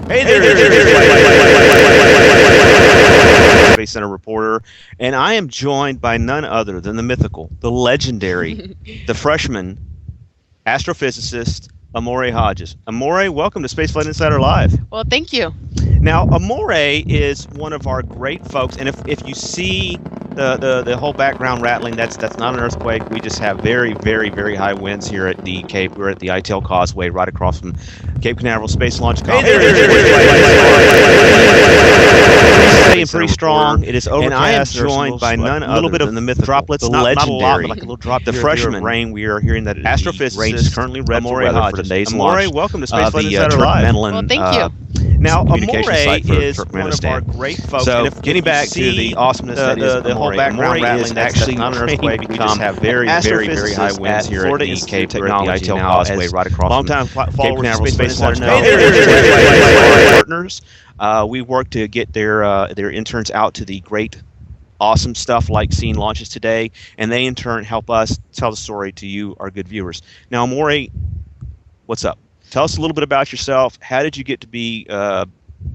Hey there, Space Center reporter, and I am joined by none other than the mythical, the legendary, the freshman astrophysicist, Amorée Hodges. Amorée, welcome to SpaceFlight Insider Live. Well, thank you. Now, Amorée is one of our great folks, and if you see the whole background rattling, that's not an earthquake. We just have very, very, very high winds here at the Cape. We're at the ITL Causeway, right across from Cape Canaveral Space Launch Complex. Pretty strong. It is overcast. And I am joined by none other than the mythical, droplets, the legendary, like a little drop, the freshman rain. We are hearing that astrophysicist currently red for weather for today's launch. Amorée, welcome to SpaceFlight Insider Live. Well, thank you. Now, Amorée is one of our great folks. So, getting back to the awesomeness that is the whole background rattling, actually not an earthquake. We just have very, very, very high winds here at the Cape. We're at the ITL Causeway, right across long-time followers of Space Launch partners. We work to get their interns out to the great, awesome stuff like seeing launches today, and they in turn help us tell the story to you, our good viewers. Now, Amorée, what's up? Tell us a little bit about yourself. How did you get to be, an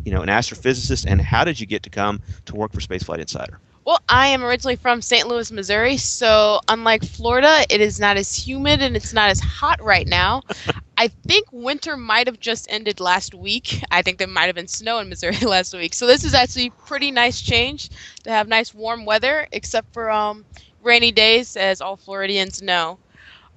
astrophysicist, and how did you get to come to work for SpaceFlight Insider? Well, I am originally from St. Louis, Missouri, so unlike Florida, it is not as humid and it's not as hot right now. I think winter might have just ended last week. I think there might have been snow in Missouri last week. So this is actually pretty nice change to have nice warm weather, except for rainy days, as all Floridians know.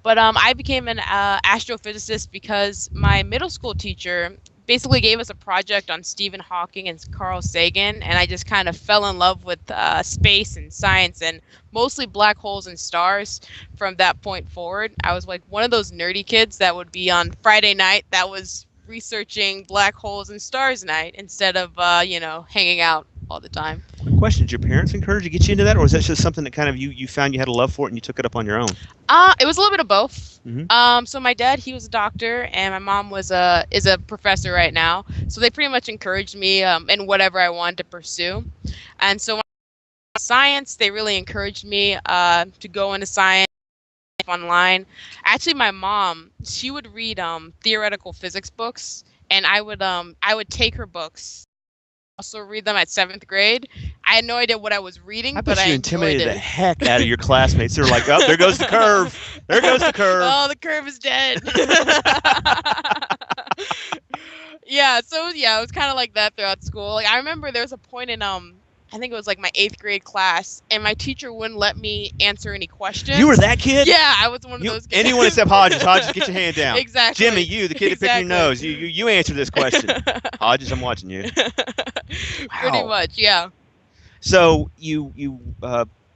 But I became an astrophysicist because my middle school teacher basically gave us a project on Stephen Hawking and Carl Sagan, and I just kind of fell in love with space and science and mostly black holes and stars from that point forward. I was like one of those nerdy kids that would be on Friday night that was researching black holes and stars night instead of, hanging out all the time. Quick question, did your parents encourage you to get you into that, or was that just something that kind of you found you had a love for it and you took it up on your own? It was a little bit of both. So my dad, he was a doctor, and my mom is a professor right now. So they pretty much encouraged me in whatever I wanted to pursue. And so when I was in science, they really encouraged me to go into science online. Actually, my mom, she would read theoretical physics books, and I would take her books. Also read them at 7th grade. I had no idea what I was reading, but I intimidated enjoyed the it. heck out of your classmates. They're like, "Oh, there goes the curve. There goes the curve." Oh, the curve is dead. Yeah, so yeah, it was kind of like that throughout school. Like I remember there was a point in I think it was like my 8th grade class, and my teacher wouldn't let me answer any questions. You were that kid? Yeah, I was one of those kids. Anyone except Hodges. Hodges, get your hand down. Exactly. Jimmy, you, the kid that picked your nose. You answer this question. Hodges, I'm watching you. Pretty much, yeah. So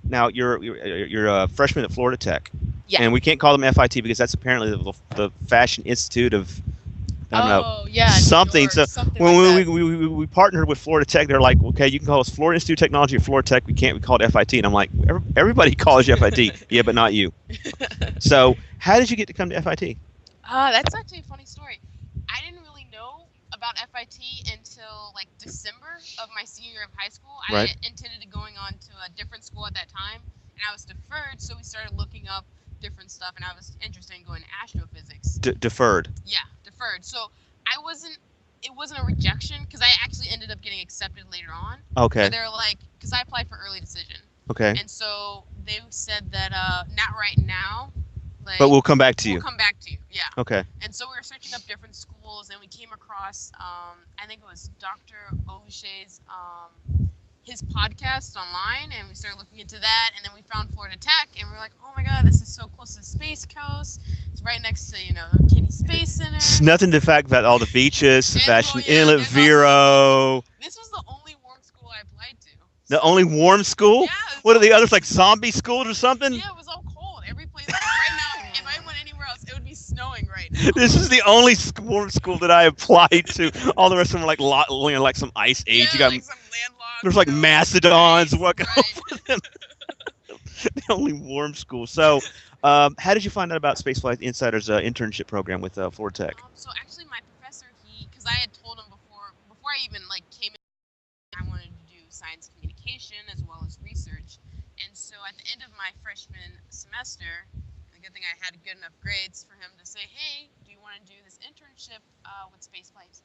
now you're a freshman at Florida Tech. Yeah. And we can't call them FIT because that's apparently the Fashion Institute of something. Sure. So Something when like we partnered with Florida Tech, they're like, okay, you can call us Florida Institute of Technology or Florida Tech. We call it FIT. And I'm like, everybody calls you FIT. Yeah, but not you. So how did you get to come to FIT? That's actually a funny story. I didn't really know about FIT until like December of my senior year of high school. Right. I intended going on to a different school at that time, and I was deferred, so we started looking up different stuff, and I was interested in going to astrophysics. Deferred. Yeah, deferred. So it wasn't a rejection because I actually ended up getting accepted later on. Okay. So they're like, because I applied for early decision. Okay. And so they said that not right now. Like, but we'll come back to you. We'll come back to you, yeah. Okay. And so we were searching up different schools, and we came across, I think it was Dr. O'Shea's, his podcast online, and we started looking into that, and then we found Florida Tech, and we were like, oh my god, this is so close to the Space Coast. It's right next to, the Kennedy Space Center. It's nothing to the fact about all the beaches, Sebastian Inlet, This was the only warm school I applied to. The only warm school? Yeah. What are the others, like zombie schools or something? Yeah, it was all cold. Every place, right now, if I went anywhere else, it would be snowing right now. This is the only warm school that I applied to. All the rest of them are like some ice age. Yeah, You got like some landlocked. there's like mastodons. What Right. the only warm school. So, how did you find out about SpaceFlight Insider's internship program with Florida Tech? So actually, my professor, because I had told him before I even came in, I wanted to do science communication as well as research, and so at the end of my freshman semester, the good thing I had good enough grades for him to say, hey, do you want to do this internship with SpaceFlight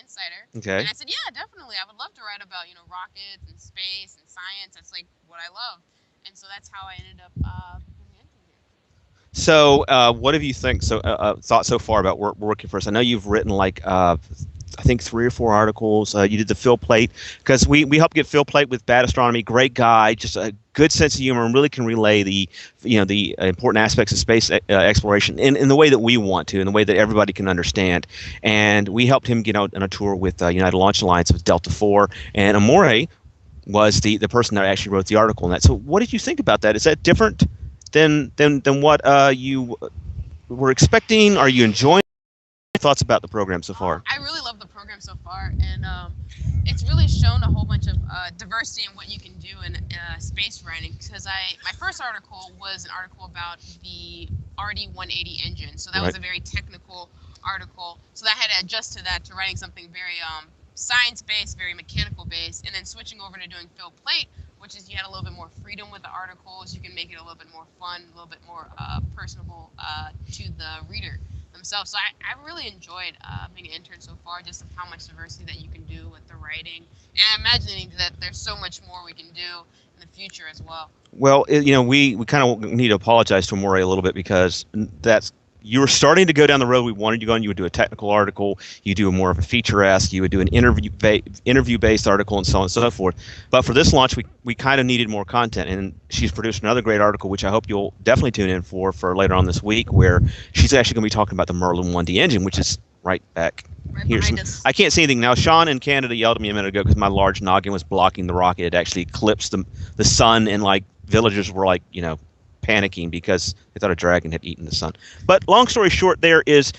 Insider. Okay. And I said, yeah, definitely. I would love to write about, rockets and space and science. That's like what I love. And so that's how I ended up being entered here. So, what have you thought so far about working for us? I know you've written like I think 3 or 4 articles. You did the Phil Plate because we helped get Phil Plate with Bad Astronomy. Great guy, just a good sense of humor, and really can relay the important aspects of space exploration in the way that we want to, in the way that everybody can understand. And we helped him get out on a tour with United Launch Alliance with Delta IV, and Amorée was the person that actually wrote the article on that. So, what did you think about that? Is that different than what you were expecting? Are you enjoying? Thoughts about the program so far? I really love the program so far, and it's really shown a whole bunch of diversity in what you can do in space writing. Because my first article was an article about the RD-180 engine, so that was a very technical article. So I had to adjust to that, to writing something very science-based, very mechanical-based, and then switching over to doing Phil Plate, which is you had a little bit more freedom with the articles. You can make it a little bit more fun, a little bit more personable to the reader themselves. So I really enjoyed being an intern so far, just of how much diversity that you can do with the writing, and I'm imagining that there's so much more we can do in the future as well. Well, we kind of need to apologize to Amorée a little bit because you were starting to go down the road we wanted you to go, and you would do a technical article, you do more of a feature-esque, you would do an interview-based article, and so on and so forth. But for this launch, we kind of needed more content, and she's produced another great article, which I hope you'll definitely tune in for later on this week, where she's actually going to be talking about the Merlin 1D engine, which is right back here. I can't see anything now. Sean in Canada yelled at me a minute ago because my large noggin was blocking the rocket. It actually eclipsed the sun, and like villagers were like, panicking because they thought a dragon had eaten the sun. But long story short, there is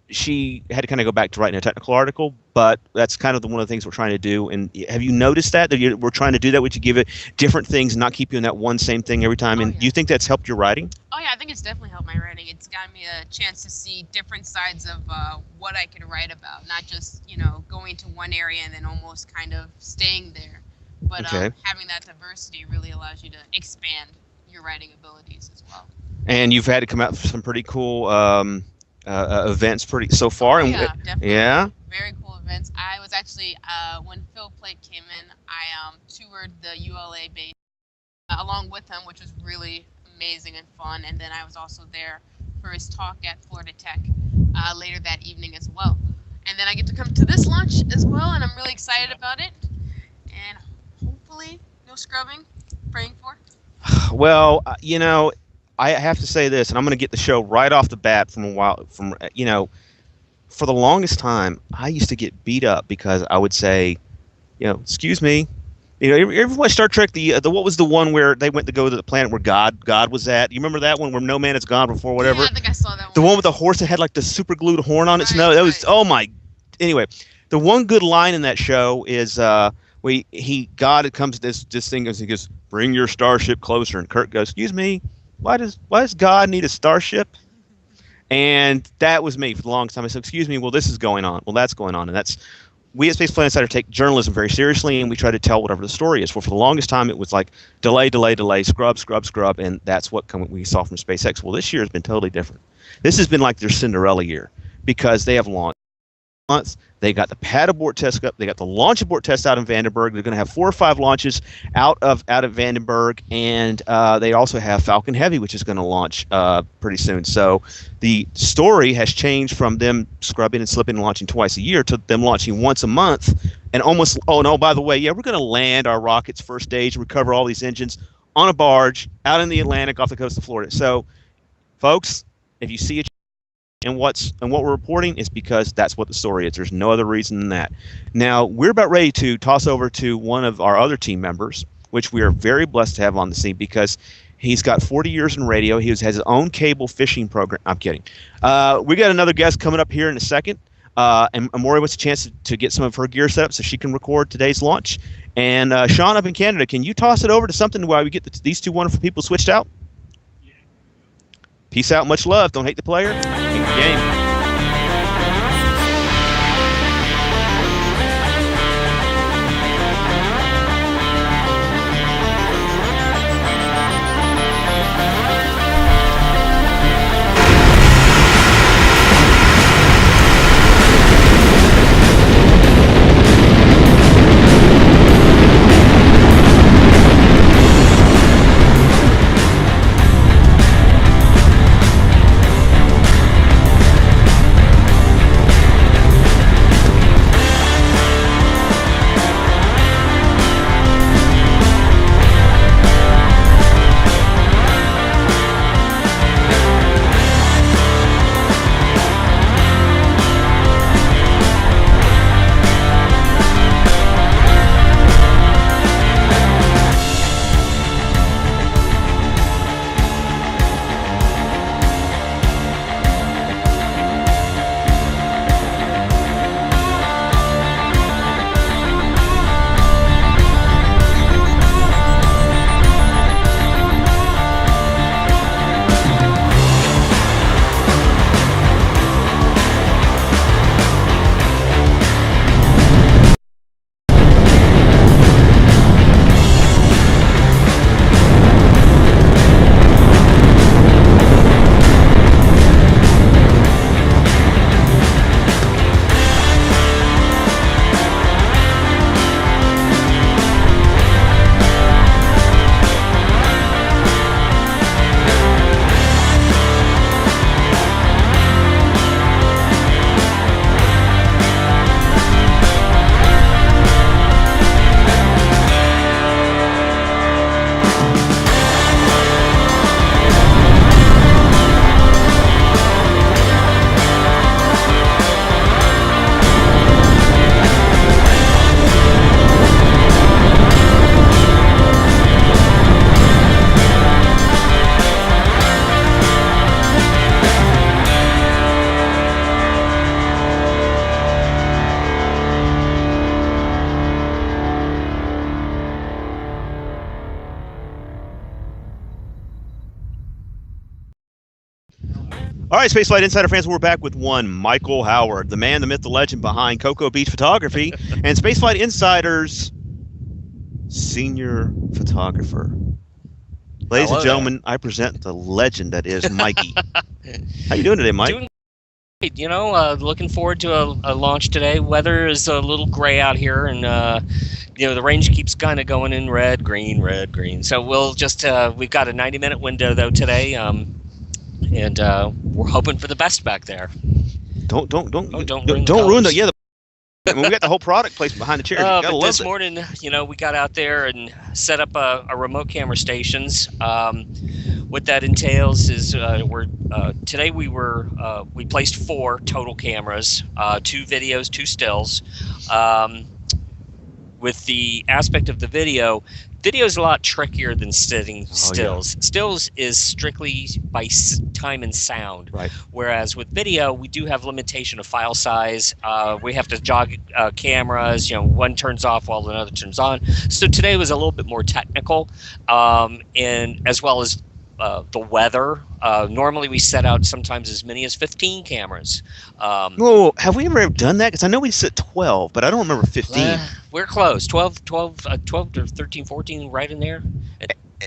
she had to kind of go back to writing a technical article, but that's kind of one of the things we're trying to do. And have you noticed that we're trying to do that? Would you give it different things and not keep you in that one same thing every time? And do you think that's helped your writing? Oh yeah, I think it's definitely helped my writing. It's gotten me a chance to see different sides of what I can write about, not just going to one area and then almost kind of staying there, but having that diversity really allows you to expand your writing abilities as well. And you've had to come out with some pretty cool events so far. Yeah, definitely. Yeah. Very cool events. I was actually when Phil Plate came in, I toured the ULA base along with him, which was really amazing and fun. And then I was also there for his talk at Florida Tech later that evening as well. And then I get to come to this launch as well, and I'm really excited about it. And hopefully, no scrubbing. Praying for. Well, I have to say this, and I'm going to get the show right off the bat for the longest time, I used to get beat up because I would say, excuse me, everyone watched Star Trek, the what was the one where they went to go to the planet where God was at? You remember that one where no man has gone before, whatever? Yeah, I think I saw that one. The one with the horse that had like the super glued horn on its nose. That was, oh my. Anyway, the one good line in that show is God comes to this thing and he goes, bring your starship closer, and Kirk goes, excuse me, why does God need a starship? And that was me for the longest time. I said, excuse me, well, this is going on, well, that's going on, and we at SpaceFlight Insider take journalism very seriously, and we try to tell whatever the story is. Well, for the longest time, it was like delay, scrub, and that's what we saw from SpaceX. Well, this year has been totally different. This has been like their Cinderella year because they have launched months. They got the pad abort test up. They got the launch abort test out in Vandenberg. They're going to have 4 or 5 launches out of Vandenberg, and they also have Falcon Heavy, which is going to launch pretty soon. So the story has changed from them scrubbing and slipping and launching twice a year to them launching once a month, and almost. Oh no! By the way, yeah, we're going to land our rockets first stage, recover all these engines on a barge out in the Atlantic off the coast of Florida. So, folks, if you see it. And what we're reporting is because that's what the story is. There's no other reason than that. Now, we're about ready to toss over to one of our other team members, which we are very blessed to have on the scene because he's got 40 years in radio. He has his own cable fishing program. I'm kidding. We got another guest coming up here in a second. And Amorée wants a chance to get some of her gear set up so she can record today's launch. And Sean up in Canada, can you toss it over to something while we get these two wonderful people switched out? Peace out, much love. Don't hate the player. Hate the game. All right, Spaceflight Insider fans, we're back with one Michael Howard, the man, the myth, the legend behind Cocoa Beach Photography, and Spaceflight Insider's senior photographer. Ladies and gentlemen, I present the legend that is Mikey. How you doing today, Mike? Doing great. You know, looking forward to a launch today. Weather is a little gray out here, and you know, the range keeps kind of going in red, green, red, green. So we'll just we've got a 90-minute window though today. And we're hoping for the best back there. Don't ruin the I mean, we got the whole product placed behind the chair. But this morning, you know, we got out there and set up a remote camera stations. What that entails is today we placed 4 total cameras, 2 videos, 2 stills. With the aspect of the video is a lot trickier than sitting stills. Yeah. Stills is strictly by time and sound. Right. Whereas with video, we do have limitation of file size. We have to jog cameras. You know, one turns off while another turns on. So today was a little bit more technical, and as well as the weather. Normally we set out sometimes as many as 15 cameras. Well, have we ever done that? Because I know we set 12, but I don't remember 15. We're close. 12 to 13, 14, right in there.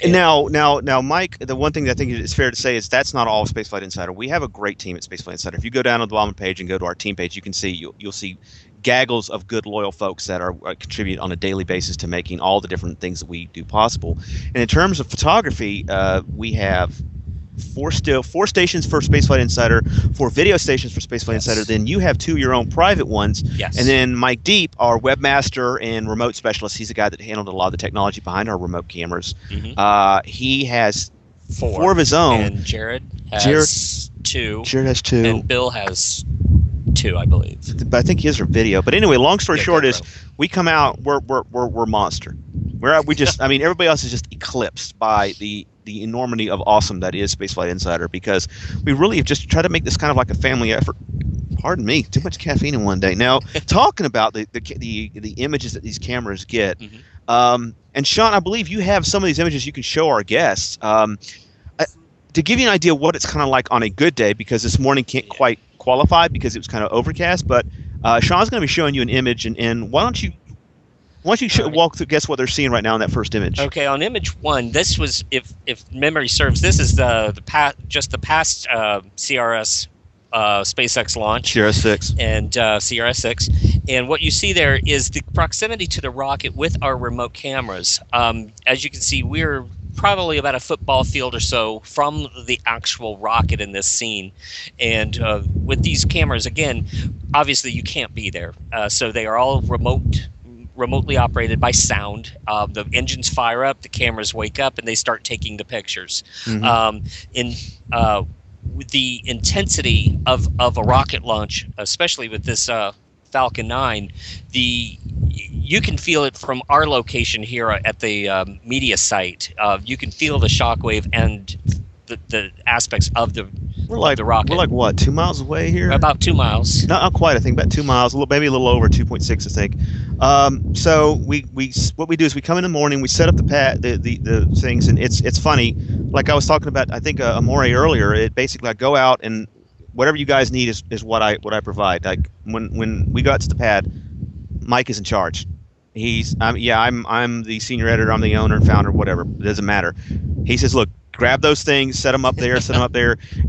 Now, Mike, the one thing that I think is fair to say is that's not all of Spaceflight Insider. We have a great team at Spaceflight Insider. If you go down to the bottom page and go to our team page, you can see you'll see gaggles of good, loyal folks that are contribute on a daily basis to making all the different things that we do possible. And in terms of photography, we have 4 stations for Spaceflight Insider, 4 video stations for Spaceflight Insider. Then you have 2 your own private ones. Yes. And then Mike Deep, our webmaster and remote specialist, he's the guy that handled a lot of the technology behind our remote cameras. Mm-hmm. He has 4 of his own. And Jared has 2. Jared has 2. And Bill has 2, I believe. But I think his are video. But anyway, long story short is we come out, we're monster. We just I mean, everybody else is just eclipsed by the enormity of awesome that is Spaceflight Insider, because we really have just tried to make this kind of like a family effort. Pardon me, too much caffeine in one day. Now, talking about the images that these cameras get, and Sean, I believe you have some of these images you can show our guests. To give you an idea what it's kind of like on a good day, because this morning can't quite qualify because it was kind of overcast, but Sean's going to be showing you an image, and why don't you walk through, guess what they're seeing right now in that first image? Okay, on image 1, this was, if memory serves, this is the past CRS SpaceX launch. CRS-6. And CRS-6. And what you see there is the proximity to the rocket with our remote cameras. As you can see, we're probably about a football field or so from the actual rocket in this scene. And with these cameras, again, obviously you can't be there. So they are all remotely operated by sound. The engines fire up, the cameras wake up, and they start taking the pictures. Mm-hmm. With the intensity of a rocket launch, especially with this Falcon 9, you can feel it from our location here at the media site. You can feel the shockwave and the aspects of the rocket. We're like what, 2 miles away here? About 2 miles. Not quite. I think about 2 miles. Maybe a little over 2.6. I think. So what we do is we come in the morning. We set up the things, and it's funny. Like I was talking about, I think Amorée earlier. It basically, I go out and whatever you guys need is what I provide. Like when we got to the pad, Mike is in charge. I'm the senior editor. I'm the owner and founder. Whatever. It doesn't matter. He says, look, grab those things, set them up there,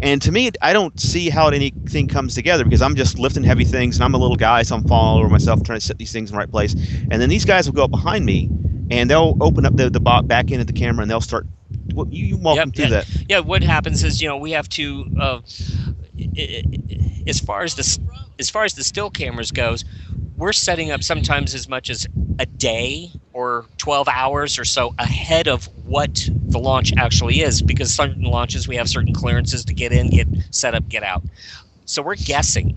And to me, I don't see how anything comes together, because I'm just lifting heavy things, and I'm a little guy, so I'm falling all over myself trying to set these things in the right place. And then these guys will go up behind me, and they'll open up the back end of the camera, and they'll start. Well, you walk them through that. Yeah, what happens is, we have to, as far as the still cameras goes, we're setting up sometimes as much as a day or 12 hours or so ahead of what the launch actually is, because certain launches we have certain clearances to get in, get set up, get out. So we're guessing.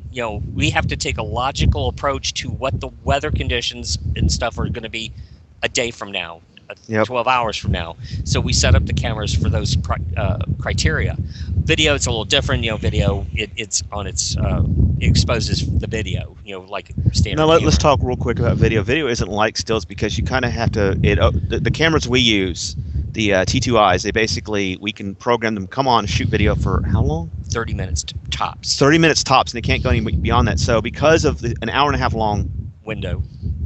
We have to take a logical approach to what the weather conditions and stuff are going to be a day from now, 12 hours from now. So we set up the cameras for those criteria. Video, it's a little different. Video, it exposes the video. Like standard. Now let's talk real quick about video. Video isn't like stills, because you kind of have to. The cameras we use, T2Is. They basically, we can program them, come on, shoot video for how long? 30 minutes tops. 30 minutes tops, and they can't go any beyond that. So because of an hour and a half long window.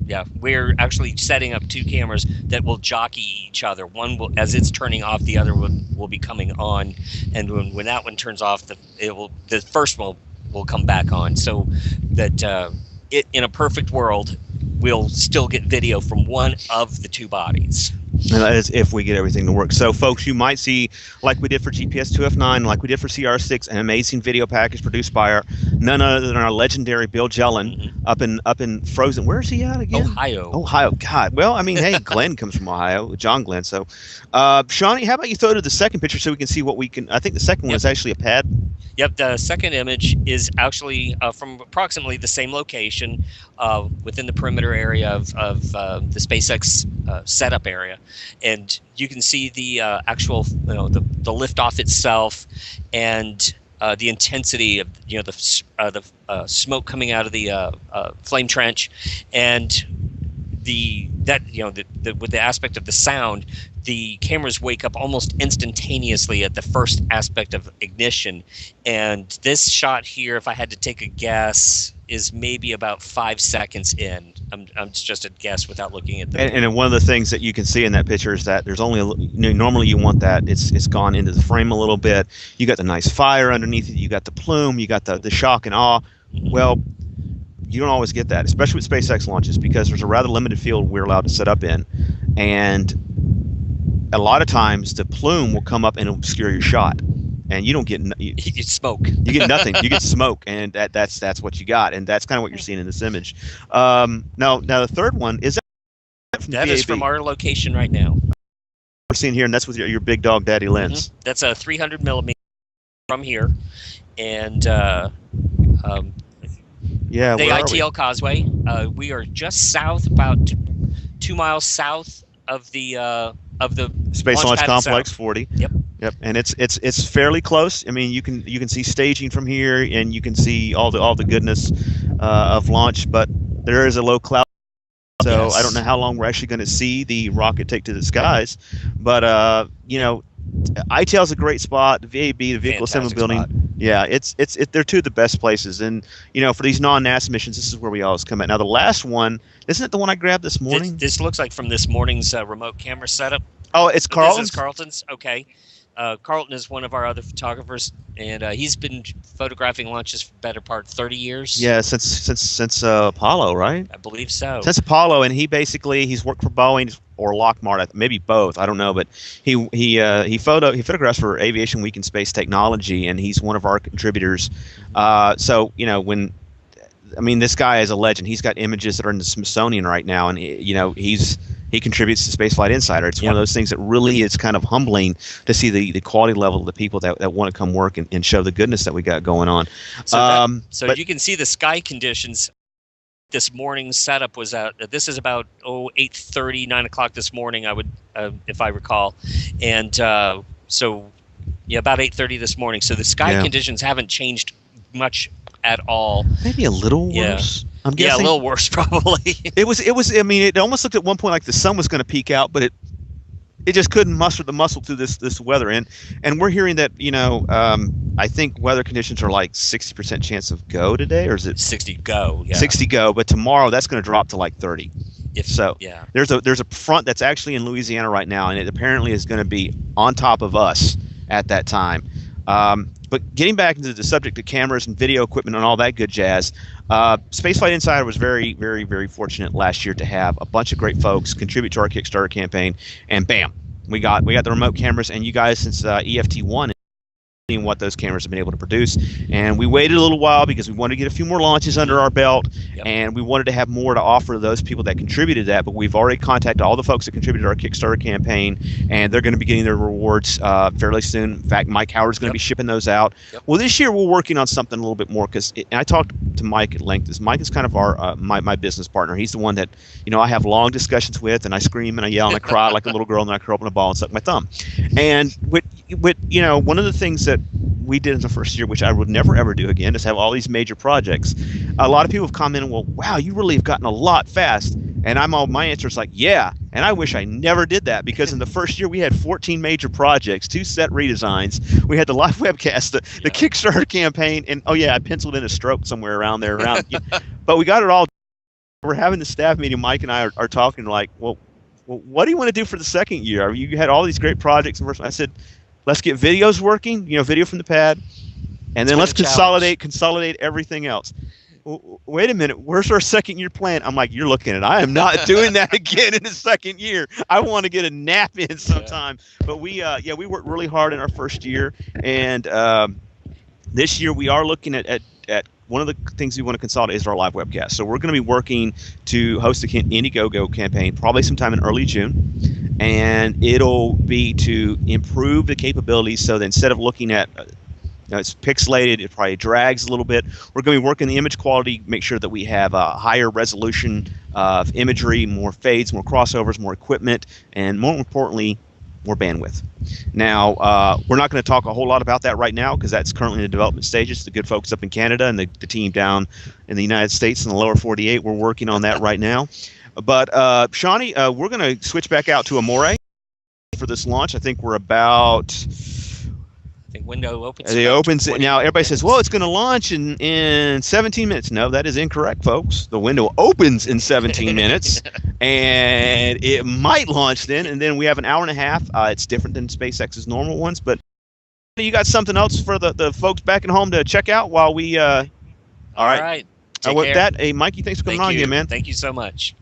Yeah, we're actually setting up 2 cameras that will jockey each other. One will, as it's turning off, the other will be coming on, and when that one turns off, the first one will come back on. So that in a perfect world, we'll still get video from one of the 2 bodies. And that is if we get everything to work. So, folks, you might see, like we did for GPS 2F9, like we did for CR6, an amazing video package produced by none other than our legendary Bill Jellin up in Frozen. Where is he at again? Ohio. God. Well, I mean, hey, Glenn comes from Ohio, John Glenn. So, Shawnee, how about you throw to the second picture so we can see what we can? I think the second one is actually a pad. Yep, the second image is actually from approximately the same location within the perimeter area of the SpaceX setup area, and you can see the actual, the liftoff itself, and the intensity of the smoke coming out of the flame trench, and with the aspect of the sound. The cameras wake up almost instantaneously at the first aspect of ignition, and this shot here, if I had to take a guess, is maybe about 5 seconds in. It's just a guess without looking at the. And one of the things that you can see in that picture is that there's only normally you want that it's gone into the frame a little bit. You got the nice fire underneath it. You got the plume. You got the shock and awe. Well, you don't always get that, especially with SpaceX launches, because there's a rather limited field we're allowed to set up in, and a lot of times the plume will come up and obscure your shot, and you don't get you smoke. You get nothing. You get smoke, and that's what you got, and that's kind of what you're seeing in this image. Now the third one is that is from our location right now. We're seeing here, and that's with your big dog daddy lens. That's a 300 millimeter from here, and yeah, the ITL Causeway. We are just south, about 2 miles south of the Space Launch Complex south. 40. Yep, and it's fairly close. I mean, you can see staging from here, and you can see all the goodness of launch, but there is a low cloud. So I don't know how long we're actually going to see the rocket take to the skies, but ITL is a great spot. The VAB, the Vehicle Assembly Building, spot. Yeah, they're 2 of the best places, and for these non-NASA missions, this is where we always come at. Now the last one, isn't it the one I grabbed this morning? This looks like from this morning's remote camera setup. Oh, it's Carlton's. This is Carlton's. Okay. Carlton is one of our other photographers, and he's been photographing launches for the better part 30 years. Yeah, since Apollo, right? I believe so. Since Apollo, and he's worked for Boeing or Lockheed, maybe both. I don't know, but he photographs for Aviation Week in Space Technology, and he's one of our contributors. So this guy is a legend. He's got images that are in the Smithsonian right now, and he contributes to SpaceFlight Insider. It's one of those things that really is kind of humbling to see the quality level of the people that want to come work and show the goodness that we got going on. So you can see the sky conditions. This morning's setup was this is about 8:30, 9 o'clock this morning, I would if I recall, and about 8:30 this morning. So the sky conditions haven't changed much at all. Maybe a little worse. I'm guessing. Yeah, a little worse probably. It was. I mean, it almost looked at one point like the sun was going to peak out, but it just couldn't muster the muscle through this weather. And we're hearing that I think weather conditions are like 60% chance of go today, or is it 60 go? Yeah. 60 go, but tomorrow that's going to drop to like 30. Yeah. There's a front that's actually in Louisiana right now, and it apparently is going to be on top of us at that time. But getting back into the subject of cameras and video equipment and all that good jazz, SpaceFlight Insider was very, very, very fortunate last year to have a bunch of great folks contribute to our Kickstarter campaign, and bam, we got the remote cameras, and you guys, since EFT1, what those cameras have been able to produce. And we waited a little while because we wanted to get a few more launches under our belt, and we wanted to have more to offer those people that contributed that. But we've already contacted all the folks that contributed to our Kickstarter campaign, and they're going to be getting their rewards fairly soon. In fact, Mike Howard's going to be shipping those out. Well, this year we're working on something a little bit more, because I talked to Mike at length. Mike is kind of our my business partner. He's the one that I have long discussions with, and I scream and I yell and I cry like a little girl, and then I curl up in a ball and suck my thumb. And with one of the things that we did in the first year, which I would never ever do again, is have all these major projects. A lot of people have commented, well, wow, you really have gotten a lot fast. And my answer is like, yeah. And I wish I never did that, because in the first year we had 14 major projects, 2 set redesigns. We had the live webcast, the Kickstarter campaign, and oh yeah, I penciled in a stroke somewhere around there. But we got it all. We're having the staff meeting. Mike and I are talking like, well, what do you want to do for the second year? You had all these great projects. And I said, let's get videos working, video from the pad, and then let's consolidate everything else. Wait a minute, where's our second year plan? I'm like, you're looking at, I am not doing that again in the second year. I want to get a nap in sometime. But we worked really hard in our first year, and this year we are looking at one of the things we want to consolidate is our live webcast. So we're going to be working to host the Indiegogo campaign probably sometime in early June, and it'll be to improve the capabilities so that instead of looking at it's pixelated, it probably drags a little bit. We're going to be working the image quality, make sure that we have a higher resolution of imagery, more fades, more crossovers, more equipment, and more importantly, more bandwidth. Now, we're not going to talk a whole lot about that right now because that's currently in the development stages. The good folks up in Canada and the team down in the United States in the lower 48, we're working on that right now. But, Shawnee, we're going to switch back out to Amorée for this launch. I think we're about... I think window opens. It opens now. Everybody says, "Well, it's going to launch in 17 minutes." No, that is incorrect, folks. The window opens in 17 minutes, and it might launch then. And then we have an hour and a half. It's different than SpaceX's normal ones. But you got something else for the folks back at home to check out while we? All right. With that, hey, Mikey, thanks for coming on here, man. Thank you so much.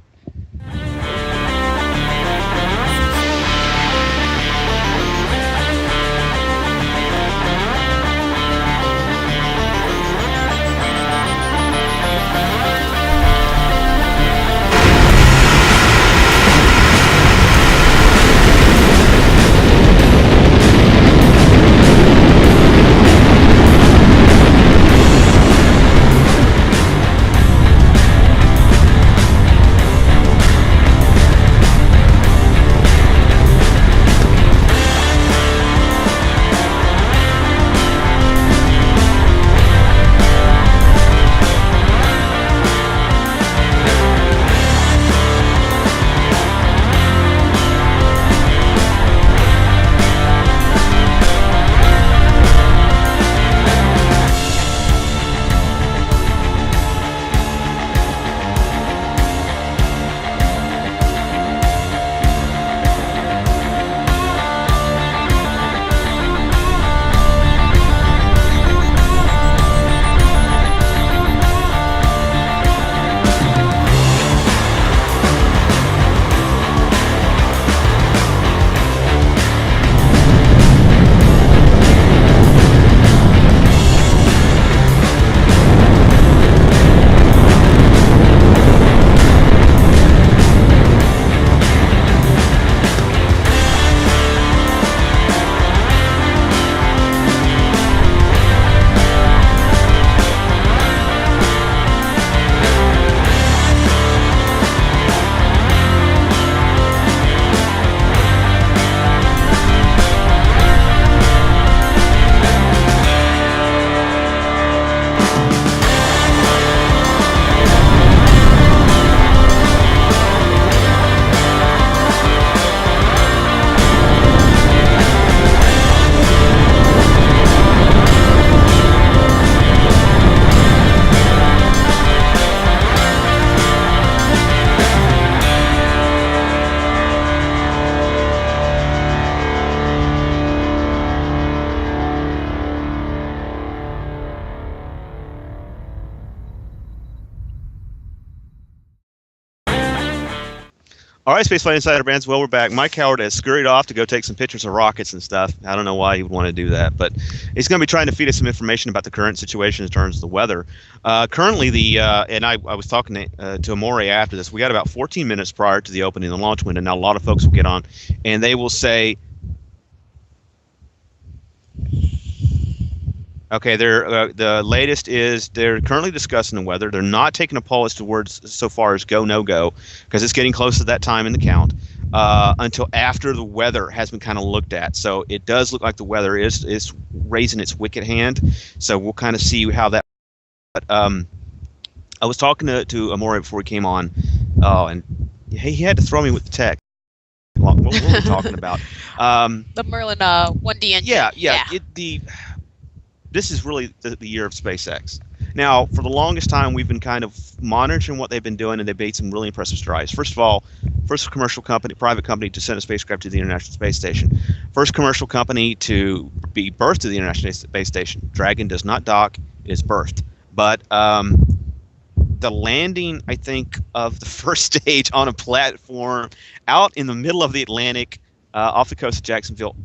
All right, SpaceFlight Insider bands. Well, we're back. Mike Howard has scurried off to go take some pictures of rockets and stuff. I don't know why he would want to do that, but he's going to be trying to feed us some information about the current situation in terms of the weather. Currently, and I was talking to Amorée after this. We got about 14 minutes prior to the opening of the launch window. Now, a lot of folks will get on, and they will say, okay, the latest is they're currently discussing the weather. They're not taking a poll as to words so far as go, no go, because it's getting close to that time in the count until after the weather has been kind of looked at. So it does look like the weather is raising its wicked hand. So we'll kind of see how that. But I was talking to Amorée before we came on, and he had to throw me with the tech. What were we talking about? The Merlin 1D engine. Yeah. This is really the year of SpaceX. Now, for the longest time, we've been kind of monitoring what they've been doing, and they've made some really impressive strides. First of all, first commercial company, private company to send a spacecraft to the International Space Station. First commercial company to be birthed to the International Space Station. Dragon does not dock; it is birthed. But the landing, I think, of the first stage on a platform out in the middle of the Atlantic, off the coast of Jacksonville.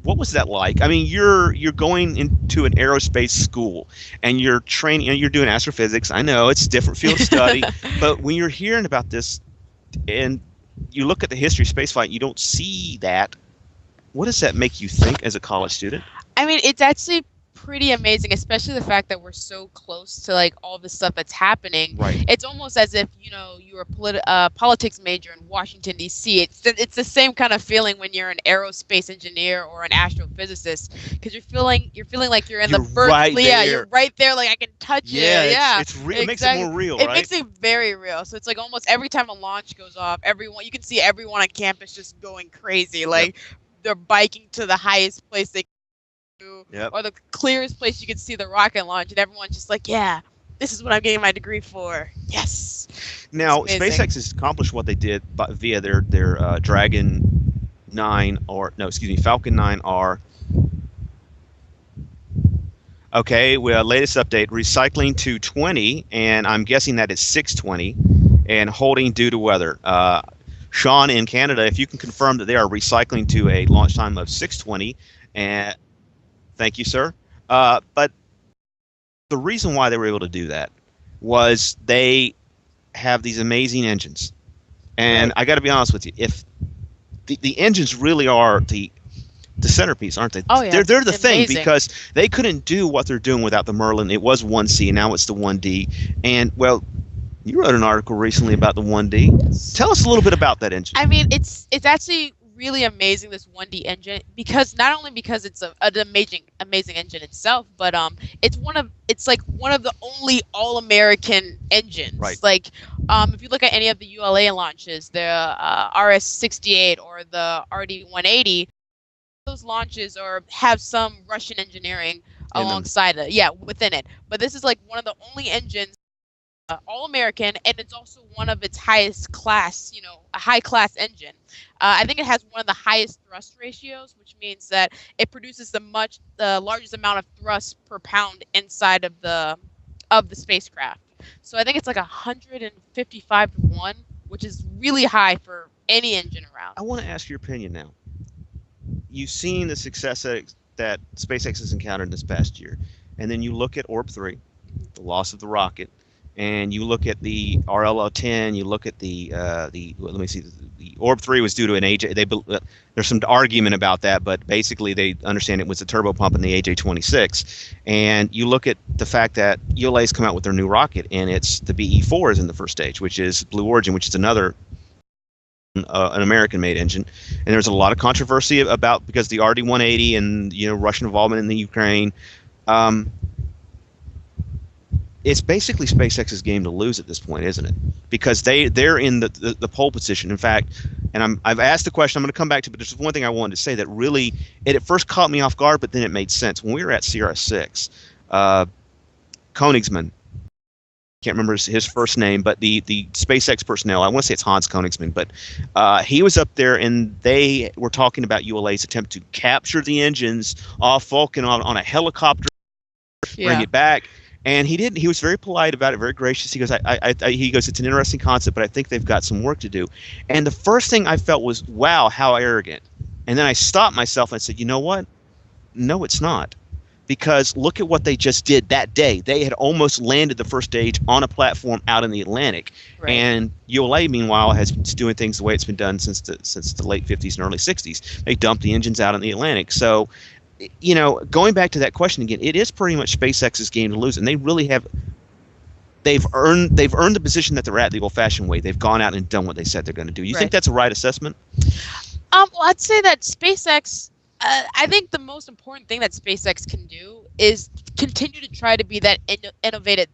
What was that like? I mean, you're going into an aerospace school and you're training and you're doing astrophysics. I know it's a different field of study, but when you're hearing about this and you look at the history of spaceflight, you don't see that. What does that make you think as a college student? I mean, it's actually pretty amazing, especially the fact that we're so close to like all the stuff that's happening. Right. It's almost as if you were a politics major in Washington D.C. It's the same kind of feeling when you're an aerospace engineer or an astrophysicist, because you're feeling like you're in the birth. Right yeah, there. you're right there. Like I can touch you. Yeah, it's real. It makes it more real, It right? makes it very real. So it's like almost every time a launch goes off, you can see everyone on campus just going crazy. Like they're biking to the highest place they. Or the clearest place you can see the rocket launch, and everyone's just like, yeah, this is what I'm getting my degree for. Yes. Now, SpaceX has accomplished what they did via their Dragon 9 Falcon 9R. Okay, well, latest update, recycling to 20, and I'm guessing that is 620, and holding due to weather. Sean in Canada, if you can confirm that they are recycling to a launch time of 620, and thank you, sir. But the reason why they were able to do that was they have these amazing engines. And I got to be honest with you, if the engines really are the centerpiece, aren't they? Oh, yeah. They're the thing, amazing. because they couldn't do what they're doing without the Merlin. It was 1C, and now it's the 1D. And, well, you wrote an article recently about the 1D. Yes. Tell us a little bit about that engine. I mean, it's actually really amazing, this 1D engine, because not only because it's an amazing engine itself, but it's one of the only all-American engines. Right. Like if you look at any of the ULA launches, the RS-68 or the RD-180, those launches have some Russian engineering alongside it. Yeah, within it. But this is like one of the only engines all-American, and it's also one of its highest class, a high-class engine. I think it has one of the highest thrust ratios, which means that it produces the largest amount of thrust per pound inside of the spacecraft. So I think it's like 155 to 1, which is really high for any engine around. I want to ask your opinion now. You've seen the success that SpaceX has encountered this past year, and then you look at Orb 3, the loss of the rocket, and you look at the RLO-10, you look at the Orb 3 was due to an AJ. There's some argument about that, but basically they understand it was a turbo pump in the AJ-26. And you look at the fact that ULA's come out with their new rocket, and it's the BE-4 is in the first stage, which is Blue Origin, which is another an American-made engine. And there's a lot of controversy about because the RD-180 and Russian involvement in the Ukraine. It's basically SpaceX's game to lose at this point, isn't it? Because they're in the pole position. In fact, and I've asked the question. I'm going to come back to, but there's one thing I wanted to say that really it at first caught me off guard, but then it made sense. When we were at CRS-6, Koenigsmann, can't remember his first name, but the SpaceX personnel, I want to say it's Hans Koenigsmann, but he was up there and they were talking about ULA's attempt to capture the engines off Vulcan on a helicopter, bring it back. And he didn't. He was very polite about it, very gracious. He goes, he goes, it's an interesting concept, but I think they've got some work to do. And the first thing I felt was, wow, how arrogant. And then I stopped myself and I said, you know what? No, it's not. Because look at what they just did that day. They had almost landed the first stage on a platform out in the Atlantic. Right. And ULA, meanwhile, has been doing things the way it's been done since the late 50s and early 60s. They dumped the engines out in the Atlantic. So, going back to that question again, it is pretty much SpaceX's game to lose, and they really have. They've earned the position that they're at the old-fashioned way. They've gone out and done what they said they're going to do. You think that's a right assessment? Well, I'd say that SpaceX. I think the most important thing that SpaceX can do is continue to try to be that innovative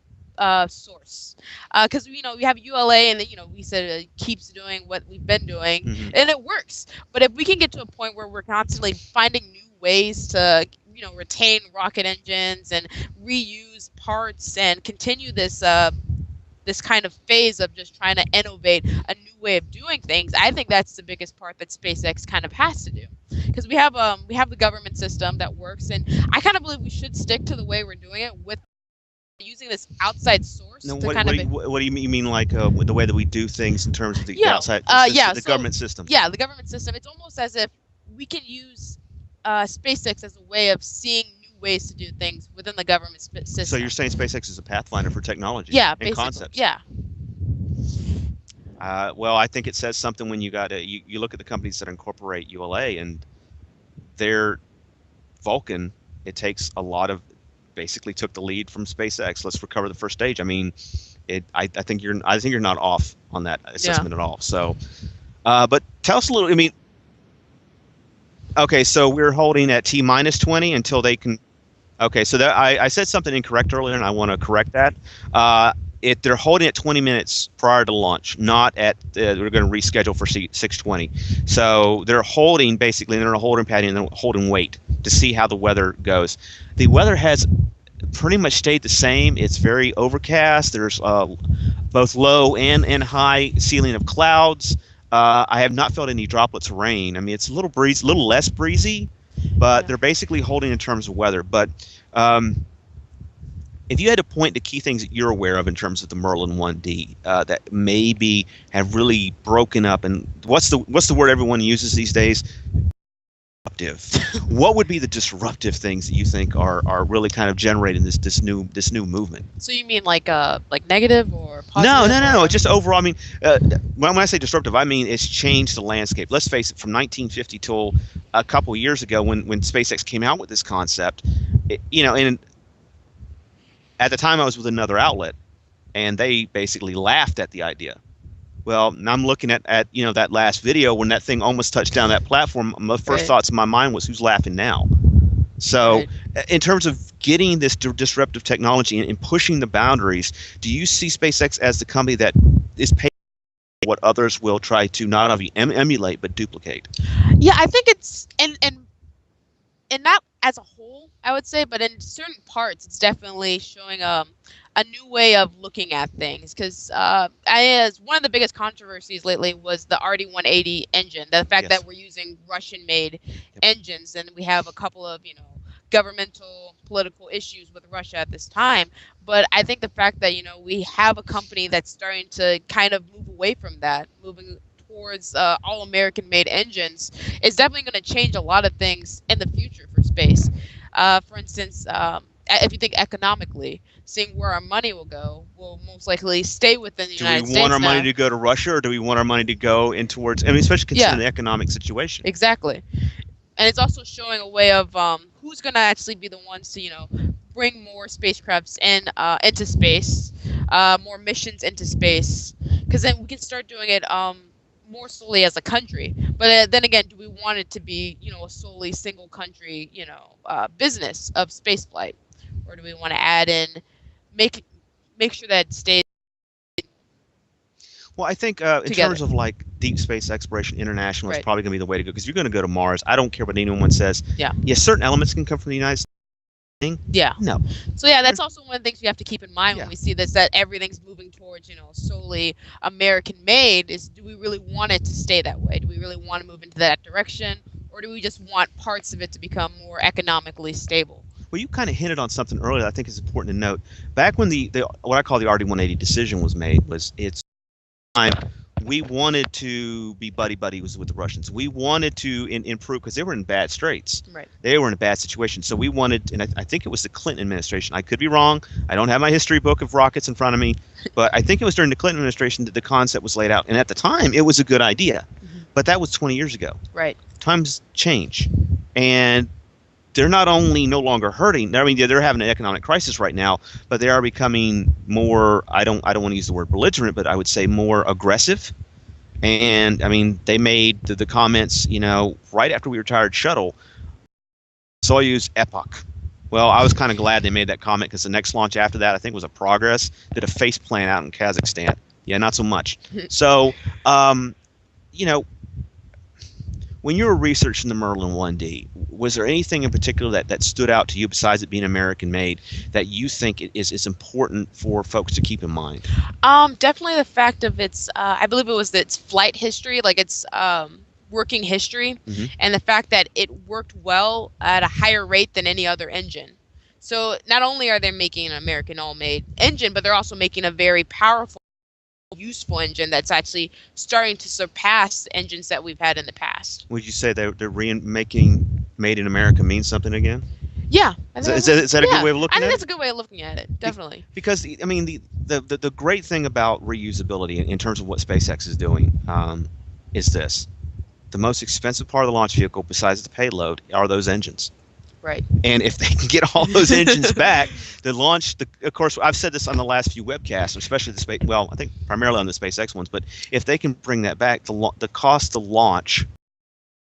source, because we have ULA, and we said it keeps doing what we've been doing, and it works. But if we can get to a point where we're constantly finding new ways to retain rocket engines and reuse parts and continue this this kind of phase of just trying to innovate a new way of doing things, I think that's the biggest part that SpaceX kind of has to do, because we have the government system that works, and I kind of believe we should stick to the way we're doing it with using this outside source. No, what do you mean? You mean like with the way that we do things in terms of the outside, the government system? Yeah, the government system. It's almost as if we can use SpaceX as a way of seeing new ways to do things within the government system. So you're saying SpaceX is a pathfinder for technology? Yeah, and basically. concepts. Yeah. Well, I think it says something when you look at the companies that incorporate ULA and their Vulcan. It takes a lot of, basically took the lead from SpaceX. Let's recover the first stage. I mean, I think you're not off on that assessment at all. So, but tell us a little. I mean, okay, so we're holding at T-20 until they can. Okay, so that I said something incorrect earlier, and I want to correct that. They're holding at 20 minutes prior to launch, not at. We're going to reschedule for 6:20. So they're holding, basically, they're in a holding pattern, and they're holding wait to see how the weather goes. The weather has pretty much stayed the same. It's very overcast. There's both low and high ceiling of clouds. I have not felt any droplets of rain. I mean, it's a little less breezy, but they're basically holding in terms of weather. But if you had to point to key things that you're aware of in terms of the Merlin 1D that maybe have really broken up, and what's the word everyone uses these days? Disruptive. What would be the disruptive things that you think are really kind of generating this new movement? So you mean like negative or positive? No. Just overall. I mean, when I say disruptive, I mean it's changed the landscape. Let's face it. From 1950 till a couple of years ago, when SpaceX came out with this concept, and at the time I was with another outlet, and they basically laughed at the idea. Well, now I'm looking at that last video when that thing almost touched down that platform. My first thoughts in my mind was, who's laughing now? So in terms of getting this disruptive technology and pushing the boundaries, do you see SpaceX as the company that is paying what others will try to not only emulate but duplicate? Yeah, I think it's and not as a whole, I would say, but in certain parts, it's definitely showing a new way of looking at things. Because one of the biggest controversies lately was the RD-180 engine. The fact that we're using Russian-made engines, and we have a couple of governmental political issues with Russia at this time. But I think the fact that we have a company that's starting to kind of move away from that, moving towards all American-made engines, is definitely going to change a lot of things in the future for space. For instance, if you think economically, seeing where our money will go, we'll most likely stay within the United States. Do we want our money to go to Russia, or do we want our money to go in towards? I mean, especially considering the economic situation. Exactly, and it's also showing a way of who's going to actually be the ones to bring more spacecrafts into space, more missions into space, because then we can start doing it more solely as a country. But then again, do we want it to be a solely single country business of spaceflight, or do we want to add in make sure that it stays? Well, I think in terms of like deep space exploration, international is probably going to be the way to go, because you're going to go to Mars. I don't care what anyone says. Yeah, certain elements can come from the United States. Yeah. No. So that's also one of the things we have to keep in mind when we see this, that everything's moving towards solely American made. Is, do we really want it to stay that way? Do we really want to move into that direction, or do we just want parts of it to become more economically stable? Well, you kind of hinted on something earlier that I think is important to note. Back when the what I call the RD-180 decision was made, it's time we wanted to be buddy with the Russians. We wanted to improve, because they were in bad straits. Right. They were in a bad situation. So we wanted, and I think it was the Clinton administration. I could be wrong. I don't have my history book of rockets in front of me, but I think it was during the Clinton administration that the concept was laid out. And at the time, it was a good idea. But that was 20 years ago. Right. Times change. And they're not only no longer hurting. I mean, they're having an economic crisis right now, but they are becoming more. I don't want to use the word belligerent, but I would say more aggressive. And I mean, they made the comments, right after we retired shuttle, Soyuz epoch. Well, I was kind of glad they made that comment because the next launch after that, I think, was a Progress, did a face plant out in Kazakhstan. Yeah, not so much. So, you know, when you were researching the Merlin 1D, was there anything in particular that stood out to you besides it being American made that you think is important for folks to keep in mind? Definitely the fact of its, I believe it was its flight history, like its working history, and the fact that it worked well at a higher rate than any other engine. So not only are they making an American all-made engine, but they're also making a very powerful, useful engine that's actually starting to surpass engines that we've had in the past. Would you say they're making Made in America means something again? Yeah. Is that a good way of looking at it? I think that's a good way of looking at it, definitely. Because, I mean, the great thing about reusability in terms of what SpaceX is doing is this. The most expensive part of the launch vehicle, besides the payload, are those engines. Right. And if they can get all those engines back, of course, I've said this on the last few webcasts, especially I think primarily on the SpaceX ones, but if they can bring that back, the cost to launch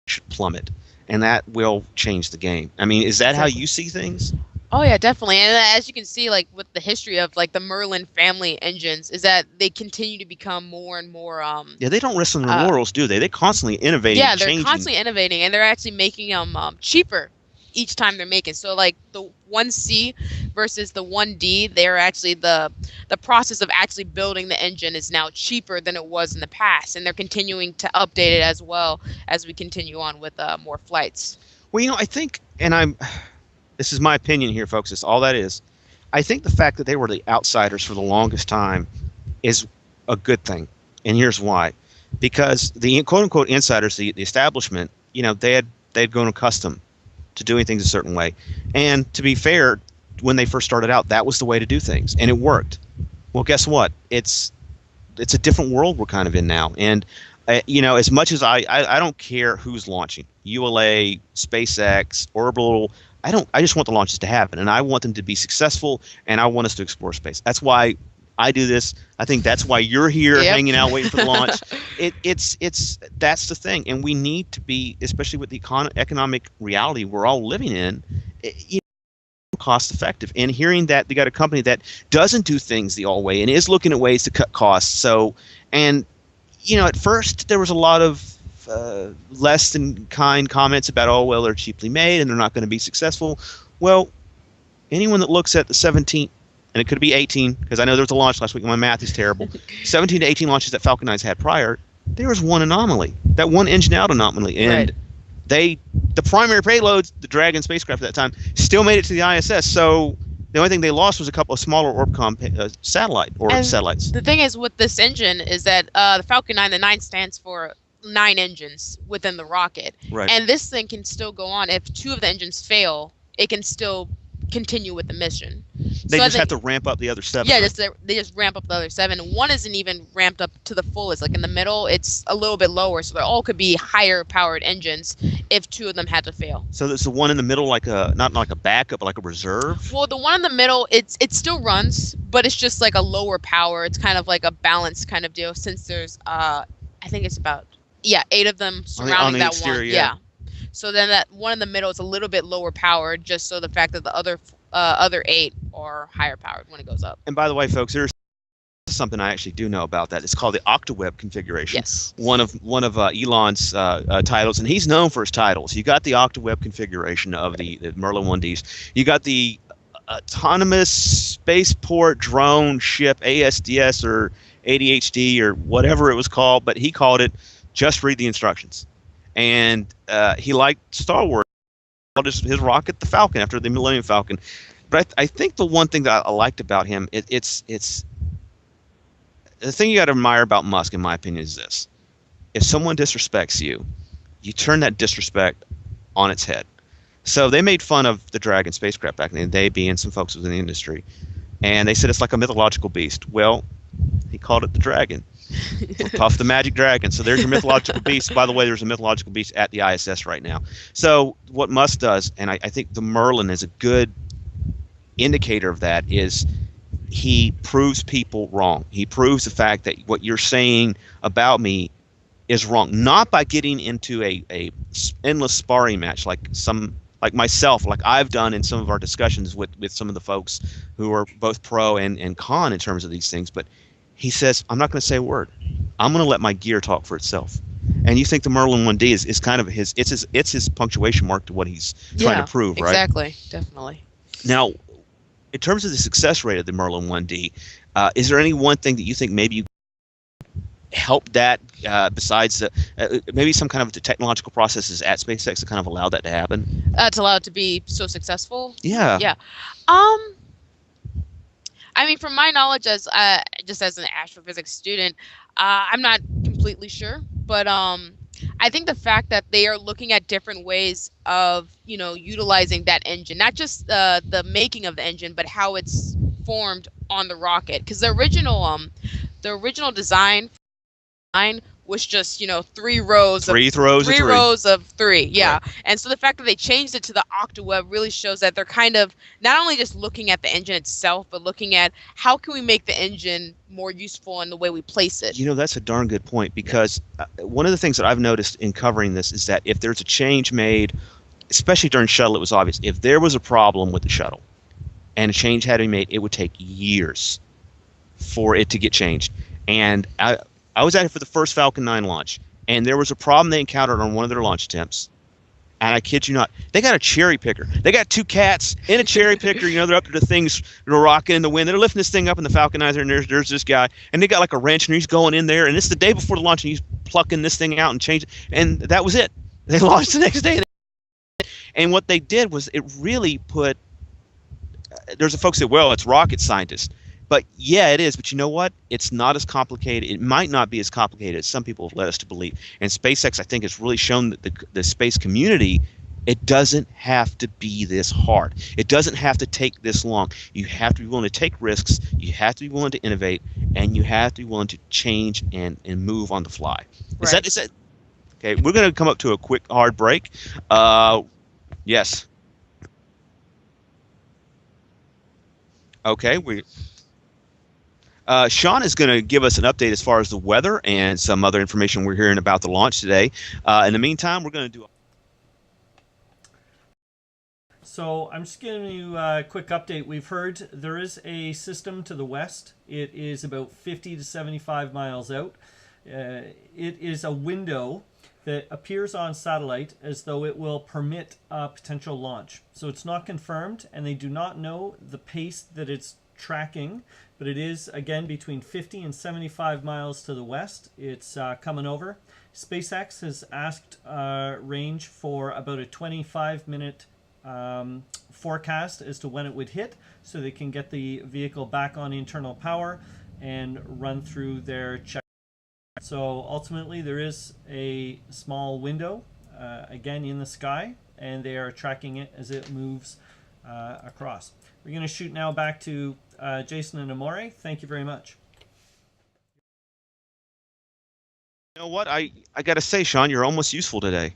should plummet, and that will change the game. I mean, is that how you see things? Oh yeah, definitely. And as you can see, like with the history of like the Merlin family engines, is that they continue to become more and more. Yeah, they don't rest on their laurels, do they? They're constantly innovating. Yeah, they're changing. constantly innovating, and they're actually making them cheaper each time they're making. So like the 1C versus the 1D, they're actually the process of actually building the engine is now cheaper than it was in the past, and they're continuing to update it as well as we continue on with more flights. Well, you know, I think, and this is my opinion here, folks. It's all that is. I think the fact that they were the outsiders for the longest time is a good thing, and here's why: because the quote-unquote insiders, the establishment, you know, they'd grown accustomed to doing things a certain way, and to be fair, when they first started out, that was the way to do things, and it worked. Well, guess what? It's a different world we're kind of in now, and you know, as much as I don't care who's launching, ULA, SpaceX, Orbital. I just want the launches to happen, and I want them to be successful, and I want us to explore space. That's why I do this. I think that's why you're here hanging out waiting for the launch. That's the thing, and we need to be, especially with the economic reality we're all living in, cost effective. And hearing that they got a company that doesn't do things the old way and is looking at ways to cut costs. So, and you know, at first there was a lot of less than kind comments about, oh, well, they're cheaply made and they're not going to be successful. Well, anyone that looks at the 17, and it could be 18, because I know there was a launch last week, and my math is terrible, 17 to 18 launches that Falcon 9's had prior, there was one anomaly, that one engine out anomaly. And the primary payloads, the Dragon spacecraft at that time, still made it to the ISS. So the only thing they lost was a couple of smaller Orbcomm satellites. The thing is with this engine is that the Falcon 9, the 9 stands for 9 engines within the rocket. Right. And this thing can still go on. If 2 of the engines fail, it can still continue with the mission. They just have to ramp up the other 7. Yeah, right? they just ramp up the other 7. One isn't even ramped up to the fullest. Like in the middle, it's a little bit lower. So they all could be higher powered engines if 2 of them had to fail. So there's the one in the middle, like not like a backup, but like a reserve? Well, the one in the middle, it still runs, but it's just like a lower power. It's kind of like a balanced kind of deal, since there's I think it's about 8 of them surrounding on the that exterior, one. yeah. So then that one in the middle is a little bit lower powered, just so the fact that the other 8 are higher powered when it goes up. And by the way, folks, there's something I actually do know about that. It's called the OctaWeb configuration. Yes. One of Elon's titles, and he's known for his titles. You got the OctaWeb configuration of the Merlin 1Ds. You got the autonomous spaceport drone ship, ASDS or ADHD or whatever it was called, but he called it just read the instructions. And he liked Star Wars. His rocket, the Falcon, after the Millennium Falcon. But I think the one thing that I liked about him, it's the thing you got to admire about Musk, in my opinion, is this: if someone disrespects you, you turn that disrespect on its head. So they made fun of the Dragon spacecraft back in the day, being some folks within the industry, and they said it's like a mythological beast. Well, he called it the Dragon. Puff the Magic Dragon. So there's your mythological beast. By the way, there's a mythological beast at the ISS right now. So what Musk does, and I think the Merlin is a good indicator of that, is he proves people wrong. He proves the fact that what you're saying about me is wrong, not by getting into a endless sparring match like like myself, like I've done in some of our discussions with some of the folks who are both pro and con in terms of these things. But he says, I'm not going to say a word. I'm going to let my gear talk for itself. And you think the Merlin 1D is kind of his punctuation mark to what he's trying to prove, right? Exactly, definitely. Now, in terms of the success rate of the Merlin 1D, is there any one thing that you think maybe you helped that besides maybe some kind of the technological processes at SpaceX that kind of allowed that to happen? To allow it to be so successful? Yeah. Yeah. I mean, from my knowledge as just as an astrophysics student, I'm not completely sure, but I think the fact that they are looking at different ways of, utilizing that engine, not just the making of the engine, but how it's formed on the rocket. Because the original design was just, three rows of three. Yeah. Right. And so the fact that they changed it to the octaweb really shows that they're kind of not only just looking at the engine itself, but looking at how can we make the engine more useful in the way we place it. That's a darn good point, because one of the things that I've noticed in covering this is that if there's a change made, especially during shuttle, it was obvious. If there was a problem with the shuttle and a change had to be made, it would take years for it to get changed. And I was at it for the first Falcon 9 launch, and there was a problem they encountered on one of their launch attempts. And I kid you not, they got a cherry picker. They got two cats in a cherry picker. They're up to the things, they're rocking in the wind. They're lifting this thing up in the Falcon 9, and there's this guy, and they got like a wrench, and he's going in there, and it's the day before the launch, and he's plucking this thing out and changing, and that was it. They launched the next day. And what they did was it really put, there's a folks that, well, it's rocket scientists. But yeah, it is. But you know what? It's not as complicated. It might not be as complicated as some people have led us to believe. And SpaceX, I think, has really shown that the space community, it doesn't have to be this hard. It doesn't have to take this long. You have to be willing to take risks. You have to be willing to innovate, and you have to be willing to change and move on the fly. Is that? Okay? We're going to come up to a quick hard break. Yes. Okay. Sean is going to give us an update as far as the weather and some other information we're hearing about the launch today. In the meantime, we're going to do. So I'm just giving you a quick update. We've heard there is a system to the west. It is about 50 to 75 miles out. It is a window that appears on satellite as though it will permit a potential launch. So it's not confirmed, and they do not know the pace that it's tracking, but it is, again, between 50 and 75 miles to the west. It's coming over. SpaceX has asked range for about a 25-minute forecast as to when it would hit, so they can get the vehicle back on internal power and run through their check. So ultimately there is a small window, again, in the sky, and they are tracking it as it moves across. We're going to shoot now back to Jason and Amorée. Thank you very much. You know what? I got to say, Sean, you're almost useful today.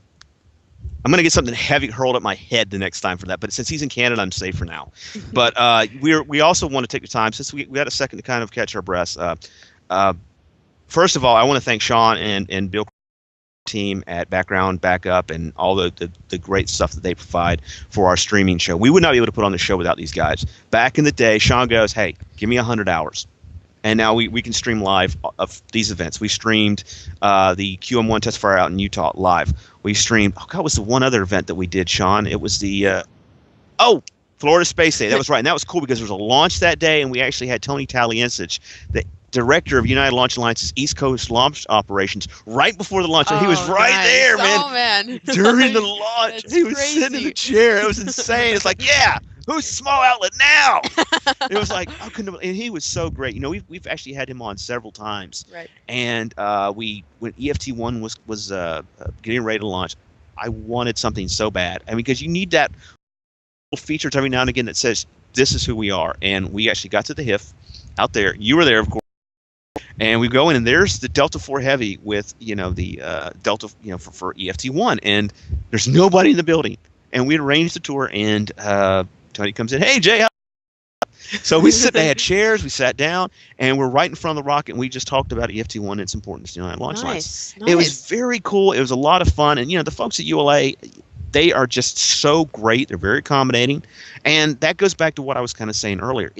I'm going to get something heavy hurled at my head the next time for that. But since he's in Canada, I'm safe for now. But we also want to take the time, since we had a second to kind of catch our breaths. First of all, I want to thank Sean and Bill team at Background Backup and all the great stuff that they provide for our streaming show. We would not be able to put on the show without these guys. Back in the day, Sean goes, hey, give me 100 hours. And now we can stream live of these events. We streamed the QM1 test fire out in Utah live. We streamed, what was the one other event that we did, Sean? It was the, Florida Space Day. That was right. And that was cool because there was a launch that day, and we actually had Tony Taliensich, the director of United Launch Alliance's East Coast launch operations, right before the launch. And he was right there, man. Oh, man. During the launch. He was sitting in the chair. It was insane. It's like, yeah, who's the small outlet now? It was like, I couldn't, and he was so great. We've actually had him on several times. Right. And when EFT1 was getting ready to launch, I wanted something so bad. I mean, because you need that features every now and again that says, this is who we are. And we actually got to the HIF out there. You were there, of course. And we go in, and there's the Delta IV Heavy with, the Delta, for EFT1. And there's nobody in the building. And we arranged the tour, and Tony comes in, hey, Jay. So they had chairs, we sat down, and we're right in front of the rocket, and we just talked about EFT1 and its importance to United Launch Alliance. Nice. It was very cool. It was a lot of fun. And, the folks at ULA, they are just so great. They're very accommodating. And that goes back to what I was kind of saying earlier.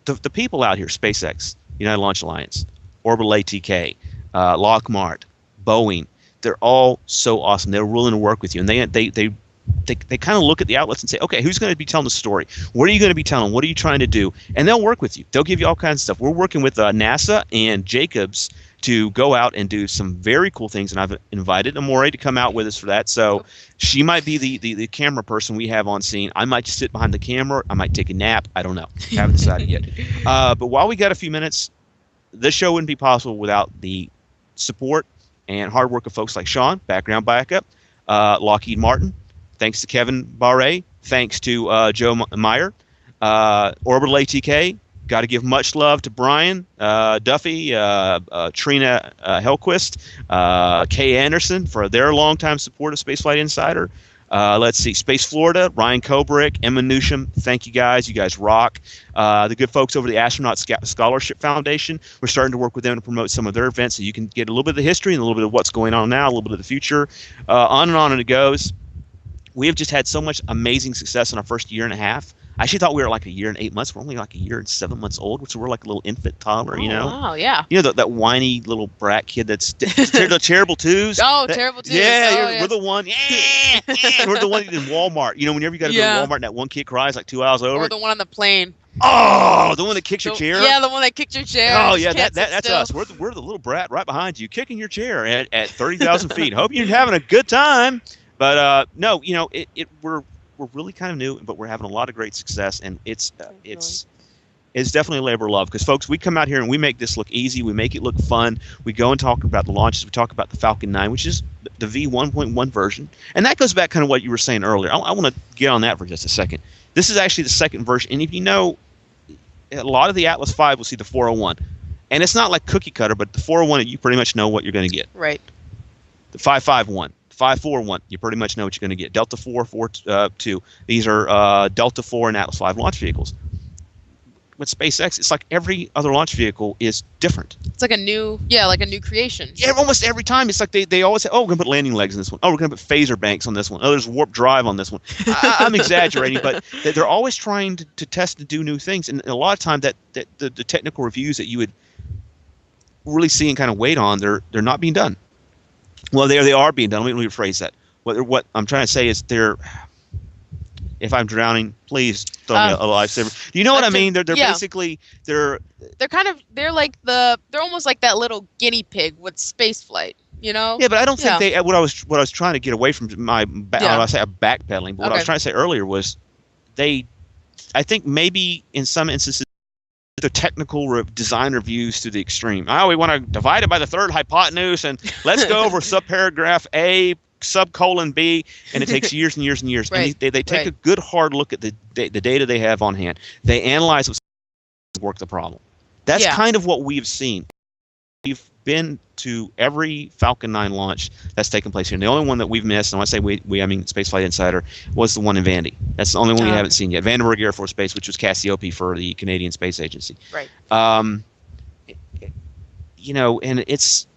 The people out here, SpaceX, United Launch Alliance, Orbital ATK, Lockheed, Boeing, they're all so awesome. They're willing to work with you. And they kind of look at the outlets and say, okay, who's going to be telling the story? What are you going to be telling? What are you trying to do? And they'll work with you. They'll give you all kinds of stuff. We're working with NASA and Jacobs to go out and do some very cool things. And I've invited Amorée to come out with us for that. So she might be the camera person we have on scene. I might just sit behind the camera. I might take a nap. I don't know. Haven't decided yet. But while we got a few minutes, this show wouldn't be possible without the support and hard work of folks like Sean, background backup, Lockheed Martin. Thanks to Kevin Barre. Thanks to Joe Meyer. Orbital ATK. Got to give much love to Brian Duffy, Trina Hellquist, Kay Anderson for their longtime support of SpaceFlight Insider. Let's see, Space Florida, Ryan Kobrick, Emma Newsham. Thank you guys. You guys rock. The good folks over the Astronaut Scholarship Foundation. We're starting to work with them to promote some of their events so you can get a little bit of the history and a little bit of what's going on now, a little bit of the future. On and it goes. We have just had so much amazing success in our first year and a half. I actually thought we were like a year and 8 months. We're only like a year and 7 months old, so we're like a little infant toddler, you know? Wow, yeah. You know, that whiny little brat kid that's the terrible twos? Terrible twos. Yeah, we're the one. Yeah, we're the one in Walmart. You know, whenever you got to go to Walmart and that one kid cries like 2 hours over. Or the one on the plane. Oh, the one that kicks your chair? Yeah, the one that kicked your chair. Oh, yeah, that's us. We're the little brat right behind you, kicking your chair at 30,000 feet. Hope you're having a good time. But, no, you know, we're really kind of new, but we're having a lot of great success, and it's definitely a labor of love because, folks, we come out here and we make this look easy. We make it look fun. We go and talk about the launches. We talk about the Falcon 9, which is the V1.1 version, and that goes back kind of what you were saying earlier. I want to get on that for just a second. This is actually the second version, and if you know, a lot of the Atlas V will see the 401, and it's not like cookie cutter, but the 401, you pretty much know what you're going to get. Right. The 551. 541, you pretty much know what you're going to get. Delta 4, 2. These are Delta 4 and Atlas 5 launch vehicles. With SpaceX, it's like every other launch vehicle is different. It's like a new creation. Yeah, almost every time. It's like they always say, oh, we're going to put landing legs in this one. Oh, we're going to put phaser banks on this one. Oh, there's warp drive on this one. I'm exaggerating, but they're always trying to test and do new things. And a lot of time that the technical reviews that you would really see and kind of wait on, they're not being done. Well, they are being done. Let me rephrase that. What I'm trying to say is if I'm drowning, please throw me a lifesaver. You know what I mean? They're basically they're almost like that little guinea pig with spaceflight. You know? Yeah, but I don't think what I was trying to get away from I say backpedaling, but what I was trying to say earlier was I think maybe in some instances the technical design reviews to the extreme. We want to divide it by the third hypotenuse, and let's go over subparagraph A, subcolon B, and it takes years and years and years. Right. And they take a good hard look at the data they have on hand. They analyze what's work the problem. That's kind of what we've seen. We've been to every Falcon 9 launch that's taken place here. And the only one that we've missed, and when I say we, I mean SpaceFlight Insider, was the one in Vandy. That's the only one we haven't seen yet. Vandenberg Air Force Base, which was Cassiope for the Canadian Space Agency. Right. You know, and it's,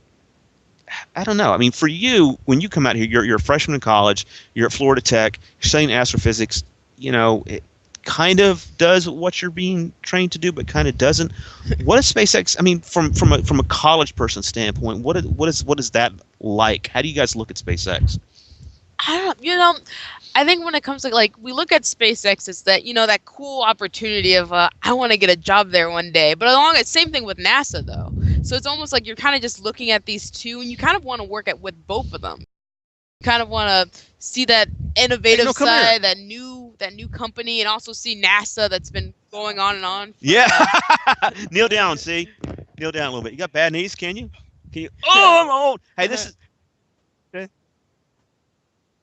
I don't know. I mean, for you, when you come out here, you're a freshman in college, you're at Florida Tech, you're studying astrophysics, you know, it kind of does what you're being trained to do, but kind of doesn't. What is SpaceX? I mean, from a college person standpoint, what is that like? How do you guys look at SpaceX? I think when it comes to like we look at SpaceX, it's that that cool opportunity of I want to get a job there one day. But same thing with NASA though. So it's almost like you're kind of just looking at these two, and you kind of want to work with both of them. You kind of want to see that innovative side, that new company, and also see NASA that's been going on and on. Kneel down, see? Kneel down a little bit. You got bad knees, can you? Oh, I'm old. Hey, this is.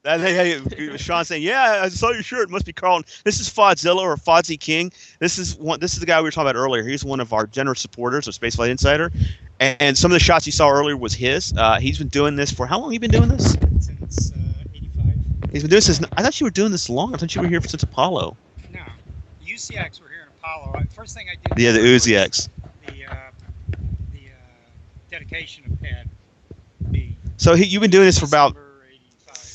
Hey, Sean saying, yeah, I saw your shirt. It must be Carlton. This is Fodzilla or Fodzy King. This is the guy we were talking about earlier. He's one of our generous supporters of SpaceFlight Insider. And some of the shots you saw earlier was his. He's been doing this for how long? Have you been doing this? Since 85. He's been doing this. I thought you were doing this long. I thought you were here since Apollo. No, UCX were here in Apollo. First thing I did. Yeah, the UZX. The dedication of Pad B. So you've been doing this for about.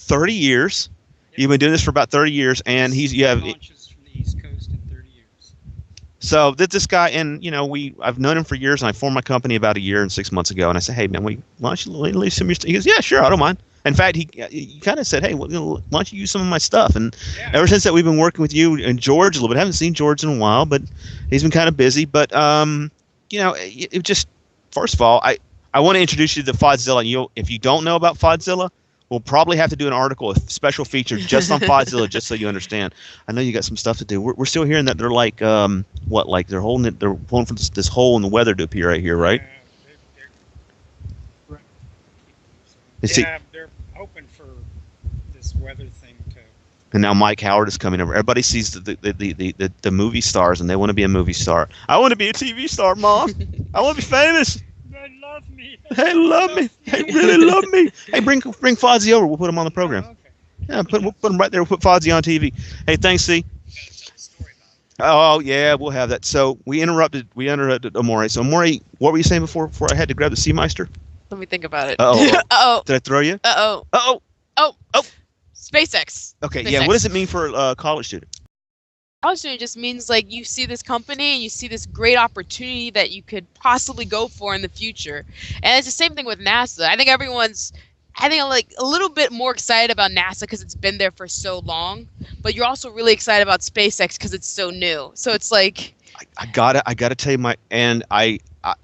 30 years. You've been doing this for about 30 years, and Launches from the East Coast in 30 years. So this guy, and I've known him for years, and I formed my company about a year and 6 months ago. And I said, hey man, why don't you leave some of your stuff? He goes, yeah, sure, I don't mind. In fact, he kind of said, hey, why don't you use some of my stuff? And ever since that, we've been working with you and George a little bit. I haven't seen George in a while, but he's been kind of busy. But it just, first of all, I want to introduce you to the Fodzilla. If you don't know about Fodzilla, we'll probably have to do an article, a special feature just on Fodzilla, just so you understand. I know you got some stuff to do. We're still hearing that they're like, they're holding it, they're pulling from this hole in the weather to appear right here, right? They're hoping for this weather thing to. And now Mike Howard is coming over. Everybody sees the movie stars, and they want to be a movie star. I want to be a TV star, Mom. I want to be famous. They love me. They love me. They really love me. Hey, bring Fozzie over. We'll put him on the program. Okay. Yeah, we'll put him right there. We'll put Fozzie on TV. Hey, thanks, C. Oh yeah, we'll have that. So we interrupted Amorée. So Amorée, what were you saying before I had to grab the Seameister? Let me think about it. Uh-oh. Uh-oh. Did I throw you? Uh-oh. Uh-oh. Oh. SpaceX. Okay, SpaceX. yeah. What does it mean for a college student? College student just means like you see this company and you see this great opportunity that you could possibly go for in the future. And it's the same thing with NASA. I think I'm like a little bit more excited about NASA because it's been there for so long, but you're also really excited about SpaceX because it's so new. So it's like I gotta tell you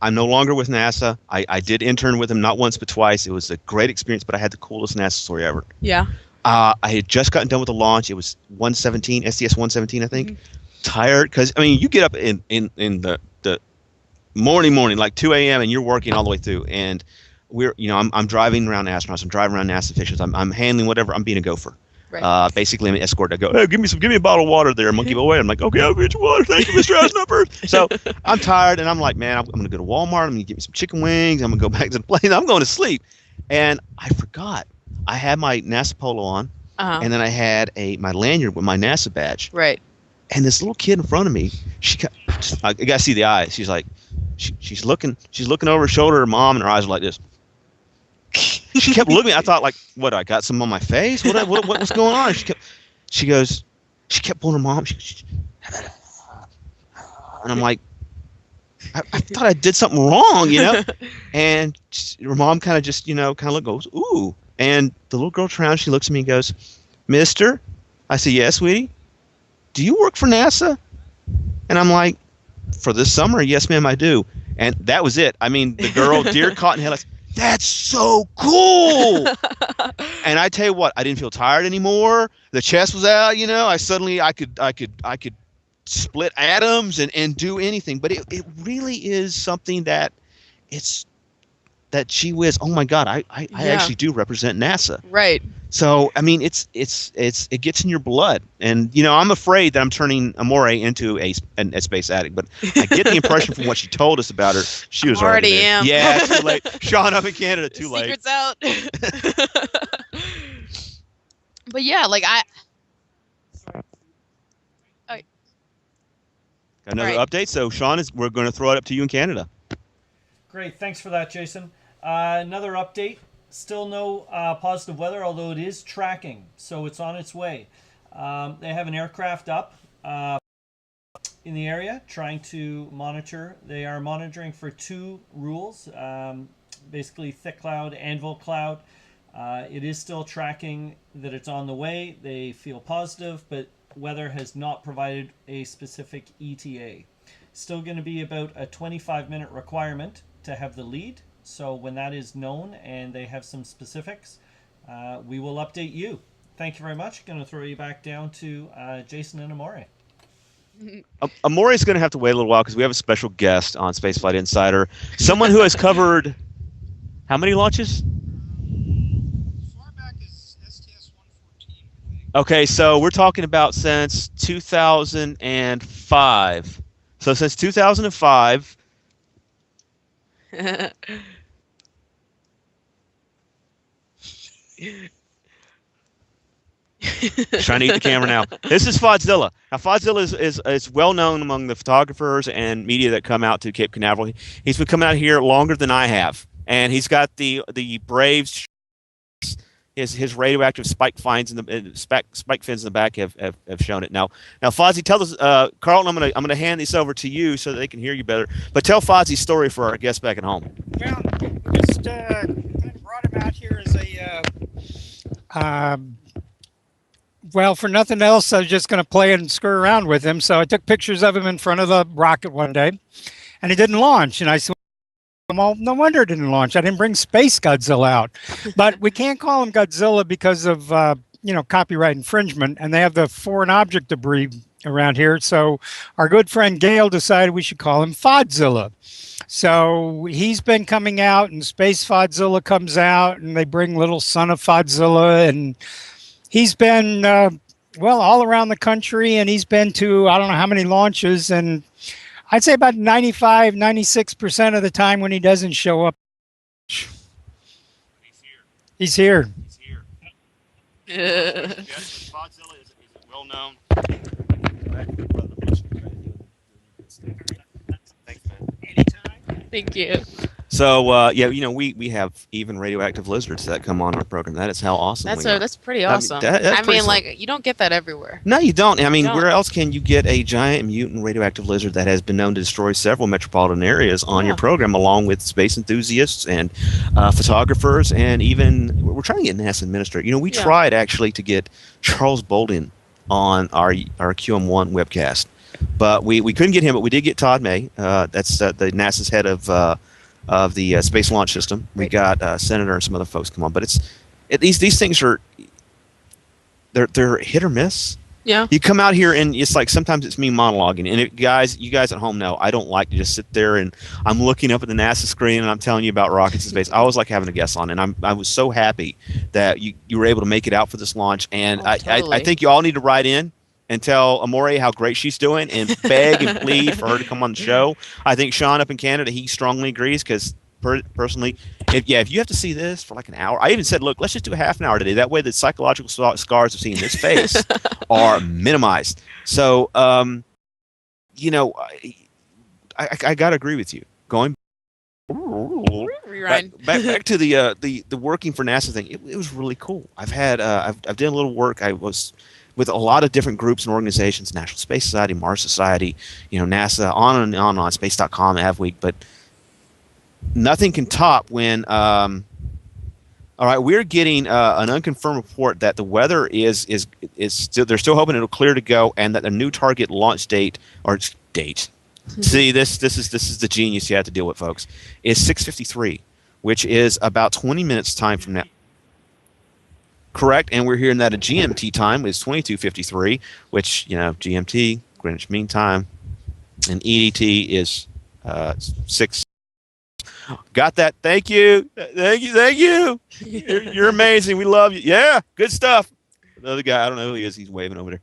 I'm no longer with NASA. I did intern with them not once but twice. It was a great experience, but I had the coolest NASA story ever. yeah. I had just gotten done with the launch. It was 117, STS 117, I think. Tired because you get up in the morning like 2 a.m. and you're working all the way through. And I'm driving around astronauts. I'm driving around NASA officials. I'm handling whatever. I'm being a gopher. Right. Basically, I'm an escort. I go, hey, give me a bottle of water there, Monkey Boy. I'm like, okay, I'll get you water. Thank you, Mr. Astronaut First. So I'm tired, and I'm like, man, I'm going to go to Walmart. I'm going to get me some chicken wings. I'm going to go back to the plane. I'm going to sleep. And I forgot. I had my NASA polo on, and then I had my lanyard with my NASA badge. Right. And this little kid in front of me, I got to see the eyes. She's like, she's looking over her shoulder at her mom, and her eyes were like this. She kept looking. I thought, like, what? I got some on my face. What's going on? She kept pulling her mom. And I'm like, I thought I did something wrong, And her mom kind of just, goes, ooh. And the little girl turns around. She looks at me and goes, Mister? I say, yes, sweetie. Do you work for NASA? And I'm like, for this summer? Yes, ma'am, I do. And that was it. I mean, the girl, deer caught in headlights. That's so cool. And I tell you what, I didn't feel tired anymore. The chest was out, I could split atoms and do anything. But it really is something that gee whiz, oh my God, I actually do represent NASA. Right. So I mean, it gets in your blood, and I'm afraid that I'm turning Amorée into a space addict. But I get the impression from what she told us about her, she was already there. am. Yeah, too late. Sean, I'm in Canada. Too late. Secret's out. But yeah, like Got another update. So Sean, we're going to throw it up to you in Canada. Great, thanks for that, Jason. Another update. Still no positive weather, although it is tracking, so it's on its way. They have an aircraft up in the area trying to monitor. They are monitoring for two rules, basically thick cloud, anvil cloud. It is still tracking that it's on the way. They feel positive, but weather has not provided a specific ETA. Still going to be about a 25-minute requirement to have the lead. So when that is known and they have some specifics, we will update you. Thank you very much. Going to throw you back down to Jason and Amorée. Amorée is going to have to wait a little while because we have a special guest on SpaceFlight Insider. Someone who has covered how many launches? Far back as STS 114, I think. Okay, so we're talking about since 2005. So since 2005. Trying to eat the camera now. This is Fodzilla. Now, Fodzilla is well known among the photographers and media that come out to Cape Canaveral. He's been coming out here longer than I have, and he's got the Braves his radioactive spike fins in the spike fins in the back have shown it. Now Fozzie, tell us, Carlton, I'm gonna hand this over to you so that they can hear you better. But tell Fozzie's story for our guests back at home. Well, we just kind of brought him out here as a. Well, for nothing else, I was just going to play and screw around with him. So I took pictures of him in front of the rocket one day, and he didn't launch. And I said, well, no wonder it didn't launch. I didn't bring Space Godzilla out. But we can't call him Godzilla because of, copyright infringement. And they have the foreign object debris around here. So our good friend Gail decided we should call him Fodzilla. So he's been coming out, and Space Fodzilla comes out, and they bring little son of Fodzilla, and he's been, all around the country, and he's been to, I don't know how many launches, and I'd say about 95, 96% of the time when he doesn't show up, he's here. Fodzilla is well known. Thank you. So we have even radioactive lizards that come on our program. That is how awesome. That's pretty awesome. You don't get that everywhere. No, you don't. I mean, You don't. where else can you get a giant mutant radioactive lizard that has been known to destroy several metropolitan areas on your program, along with space enthusiasts and photographers, and even we're trying to get NASA administrator. We tried actually to get Charles Bolden on our QM1 webcast, but we couldn't get him. But we did get Todd May. That's the NASA's head of the Space Launch System. We got Senator and some other folks come on, but these things are they're hit or miss. Yeah. You come out here and it's like sometimes it's me monologuing, and you guys at home know I don't like to just sit there and I'm looking up at the NASA screen and I'm telling you about rockets in space. I always like having a guest on, and I was so happy that you were able to make it out for this launch, and Totally. I think you all need to write in and tell Amorée how great she's doing, and beg and plead for her to come on the show. I think Sean up in Canada, he strongly agrees, because personally, if you have to see this for like an hour, I even said, look, let's just do a half an hour today. That way the psychological scars of seeing this face are minimized. So, I got to agree with you. Going back to the working for NASA thing, it was really cool. I've done a little work. I was with a lot of different groups and organizations, National Space Society, Mars Society, NASA, on and on, space.com, AvWeek, but nothing can top when, all right, we're getting an unconfirmed report that the weather is still, they're still hoping it'll clear to go, and that the new target launch date, see, this is the genius you have to deal with, folks, is 6:53, which is about 20 minutes time from now. Correct, and we're hearing that a GMT time is 22:53, which GMT, Greenwich Mean Time, and EDT is 6. Got that? Thank you. You're amazing. We love you. Yeah, good stuff. Another guy, I don't know who he is. He's waving over there.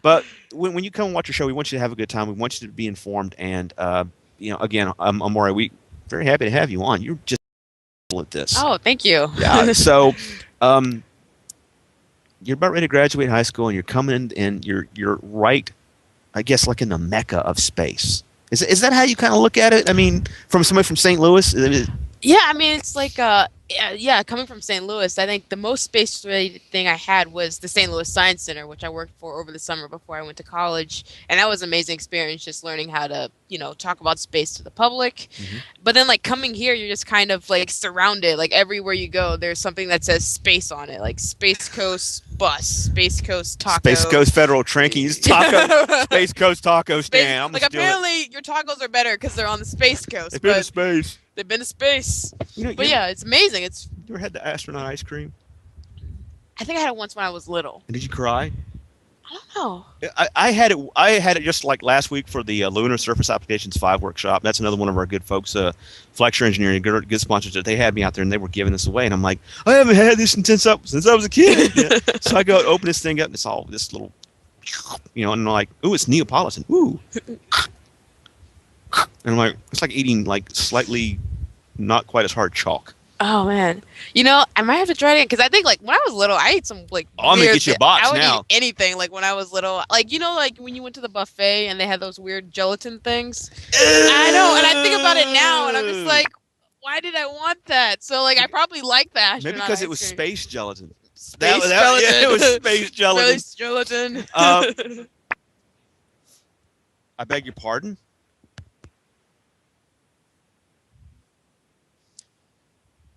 But when you come and watch your show, we want you to have a good time. We want you to be informed, and again, Amorée, we very happy to have you on. You're just at this. Oh, thank you. Yeah. So. You're about ready to graduate high school, and you're coming in, and you're right, I guess, like in the mecca of space. Is that how you kind of look at it? I mean, from somebody from St. Louis? Yeah, I mean, it's like, coming from St. Louis, I think the most space-related thing I had was the St. Louis Science Center, which I worked for over the summer before I went to college. And that was an amazing experience, just learning how to, talk about space to the public. Mm-hmm. But then, like, coming here, you're just kind of, like, surrounded. Like, everywhere you go, there's something that says space on it. Like, Space Coast Bus, Space Coast Taco. Space Coast Federal Trankies Taco. Space Coast Taco Stand. Like, apparently, your tacos are better because they're on the Space Coast. They've been to space. They've been to space. But yeah, it's amazing. You ever had the astronaut ice cream? I think I had it once when I was little. And did you cry? I don't know. I had it just like last week for the Lunar Surface Applications 5 workshop. That's another one of our good folks, Flexure Engineering, good sponsors. They had me out there, and they were giving this away, and I'm like, I haven't had this since I was a kid. Yeah. So I go open this thing up, and it's all this little, and I'm like, ooh, it's Neapolitan. Ooh. And I'm like, it's like eating like slightly not quite as hard chalk. Oh man, I might have to try it again, because I think like when I was little, I ate some like. I'm gonna get you a box I would now. Eat anything like when I was little, like like when you went to the buffet and they had those weird gelatin things. I know, and I think about it now, and I'm just like, why did I want that? So like I probably like the astronaut Maybe because it ice was cream. space gelatin. Space Yeah, gelatin. it was space gelatin. Space gelatin. I beg your pardon?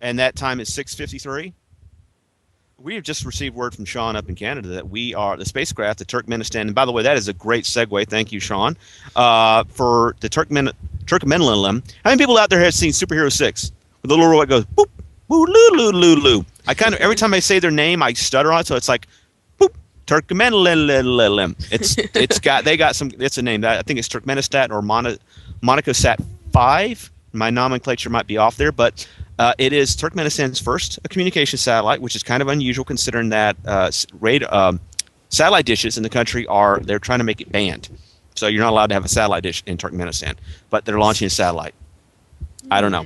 And that time is 6:53. We have just received word from Sean up in Canada that we are the spacecraft, the Turkmenistan. And by the way, that is a great segue. Thank you, Sean. For the Turkmenistan. How many people out there have seen Superhero 6? With the little robot goes boop, boo, loo, loo, loo, loo. I kind of every time I say their name, I stutter on it, so it's like boop, Turkmenistan. They got some. It's a name. I think it's Turkmenistan or Monaco-Sat 5. My nomenclature might be off there, but it is Turkmenistan's first communication satellite, which is kind of unusual considering that satellite dishes in the country they're trying to make it banned. So you're not allowed to have a satellite dish in Turkmenistan, but they're launching a satellite. I don't know.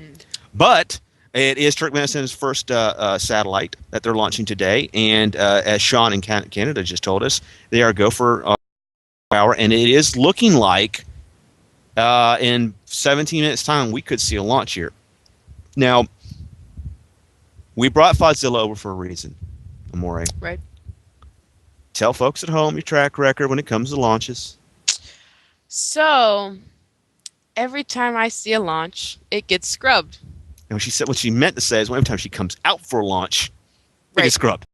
But it is Turkmenistan's first satellite that they're launching today. And as Sean in Canada just told us, they are go for hour, and it is looking like in 17 minutes' time we could see a launch here. Now, we brought Fodzilla over for a reason, Amorée. Right. Tell folks at home your track record when it comes to launches. So, every time I see a launch, it gets scrubbed. And what she meant to say is every time she comes out for a launch, it Right. gets scrubbed.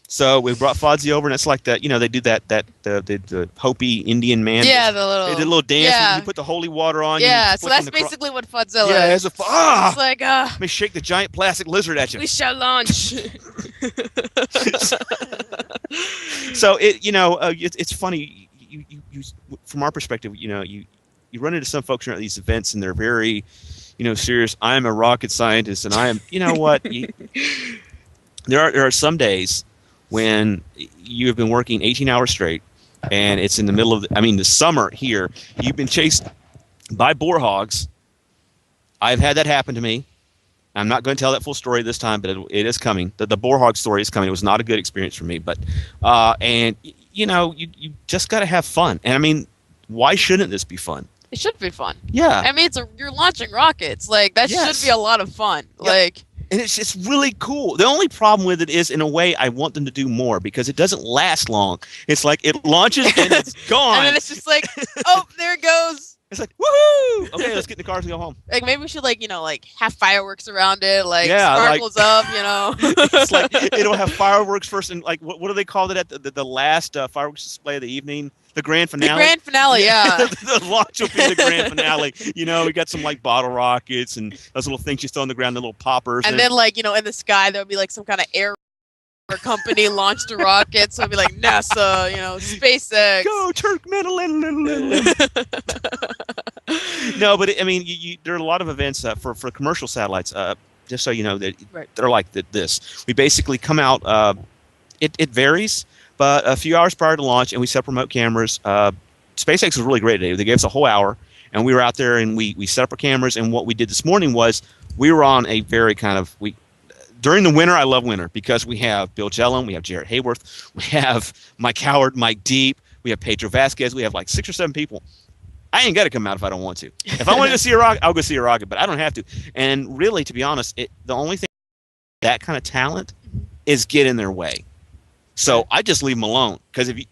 So we brought Fozzie over, and it's like that. They do the Hopi Indian man. Yeah, they did a little dance. Yeah. And you put the holy water on. Yeah, you so flick that's on the basically what Fodzilla yeah, is. it's a It's like, let me shake the giant plastic lizard at you. we shall launch. So it's funny. You from our perspective, you run into some folks at these events, and they're very, serious. I'm a rocket scientist, and I am. You know what? There are some days when you have been working 18 hours straight, and it's in the middle of the summer here. You've been chased by boar hogs. I've had that happen to me. I'm not going to tell that full story this time, but it is coming. The boar hog story is coming. It was not a good experience for me, but you just got to have fun. And why shouldn't this be fun? It should be fun. Yeah. You're launching rockets. Like that Yes. should be a lot of fun. Yeah. Like. And it's really cool. The only problem with it is, in a way, I want them to do more because it doesn't last long. It's like it launches and it's gone. And then it's just like, oh, there it goes. It's like, woohoo! Okay, let's get in the cars and go home. Like maybe we should have fireworks around it, Yeah, sparkles up, It's like it'll have fireworks first, and what do they call it at the last fireworks display of the evening? The grand finale. The grand finale, yeah. The launch will be the grand finale. We got some bottle rockets and those little things you throw on the ground, the little poppers. And then in the sky there would be some kind of air company launched a rocket, so it'd be like NASA, SpaceX. Go Turkmenistan. No, but there are a lot of events for commercial satellites. Just so you know that they're like this. We basically come out. It varies, but a few hours prior to launch, and we set up remote cameras. SpaceX was really great today. They gave us a whole hour, and we were out there, and we set up our cameras. And what we did this morning was we were on a very during the winter. I love winter because we have Bill Jellum, we have Jarrett Hayworth, we have Mike Howard, Mike Deep, we have Pedro Vasquez. We have 6 or 7 people. I ain't got to come out if I don't want to. If I want to go see a rocket, I'll go see a rocket, but I don't have to. And really, to be honest, the only thing that kind of talent is get in their way. So I just leave them alone because if you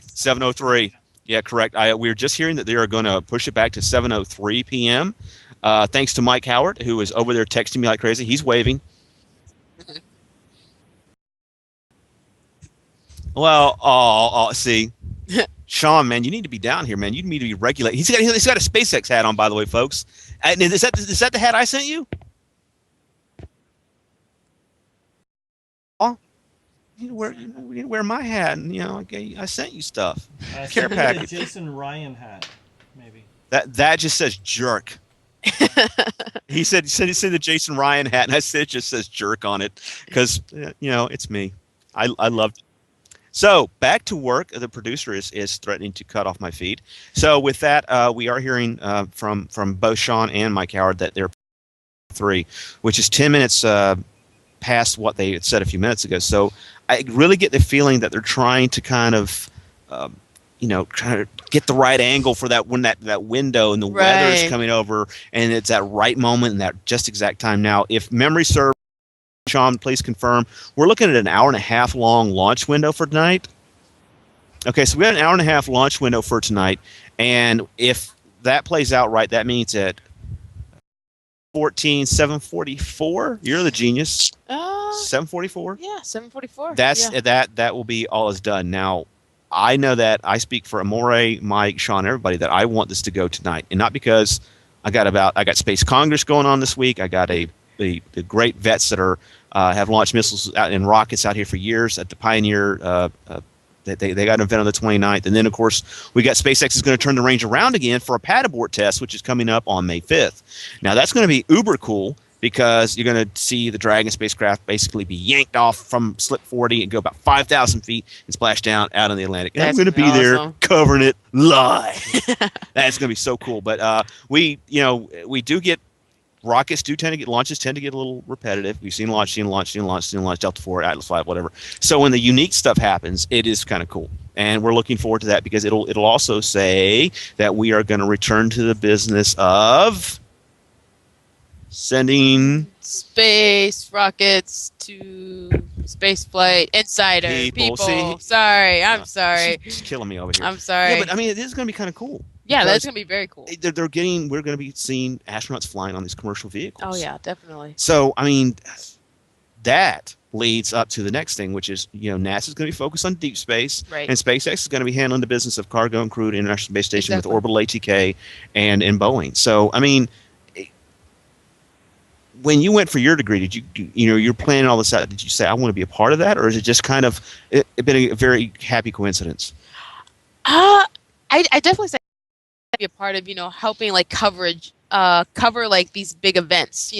7:03, yeah, correct. We were just hearing that they are going to push it back to 7:03 p.m. Thanks to Mike Howard, who is over there texting me like crazy. He's waving. Well, see, Sean, man, you need to be down here, man. You need to be regulated. He's got a SpaceX hat on, by the way, folks. And is that the hat I sent you? Oh, you need to wear my hat, and I sent you stuff. Care package. Jason Ryan hat, maybe. That just says jerk. He said the Jason Ryan hat, and I said it just says jerk on it because it's me. I loved it. So back to work. The producer is threatening to cut off my feed. So with that, we are hearing from both Sean and Mike Howard that they're 3, which is 10 minutes past what they had said a few minutes ago. So I really get the feeling that they're trying to kind of, trying to get the right angle for that when that window and the weather is Right. coming over, and it's that right moment and that just exact time. Now, if memory serves, Sean, please confirm. We're looking at an hour and a half long launch window for tonight. Okay, so we have an hour and a half launch window for tonight, and if that plays out right, that means at 7:44. You're the genius. 7:44. Yeah, 7:44. That's yeah. that will be all is done. Now, I know that I speak for Amorée, Mike, Sean, everybody that I want this to go tonight, and not because I got Space Congress going on this week. I got the great vets that are have launched missiles out in rockets out here for years at the Pioneer. They got an event on the 29th. And then, of course, we got SpaceX is going to turn the range around again for a pad abort test, which is coming up on May 5th. Now, that's going to be uber cool because you're going to see the Dragon spacecraft basically be yanked off from Slip 40 and go about 5,000 feet and splash down out in the Atlantic. And That's I'm going to be gonna be there awesome. covering it live. That's going to be so cool. But we do get rockets launches tend to get a little repetitive. We've seen launch, Delta 4, Atlas 5, whatever. So when the unique stuff happens, it is kind of cool. And we're looking forward to that because it'll also say that we are going to return to the business of sending Space rockets to SpaceFlight Insider. People, People. see? Sorry, I'm sorry. She's killing me over here. I'm sorry. Yeah, but I mean, it is going to be kind of cool. Yeah, that's because gonna be very cool. we're going to be seeing astronauts flying on these commercial vehicles. Oh yeah, definitely. So, I mean, that leads up to the next thing, which is, NASA's going to be focused on deep space, Right. and SpaceX is going to be handling the business of cargo and crew at International Space Station Exactly. with orbital ATK and Boeing. So, I mean, when you went for your degree, did you're planning all this out? Did you say I want to be a part of that, or is it just kind of it been a very happy coincidence? I definitely say be a part of helping like cover like these big events,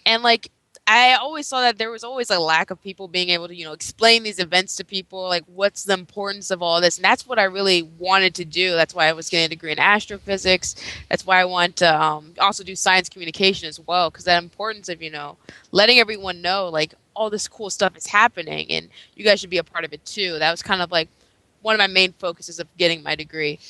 and like I always saw that there was always a lack of people being able to explain these events to people, like what's the importance of all this, and that's what I really wanted to do. That's why I was getting a degree in astrophysics. That's why I want to also do science communication as well, because that importance of letting everyone know like all this cool stuff is happening and you guys should be a part of it too. That was kind of like one of my main focuses of getting my degree.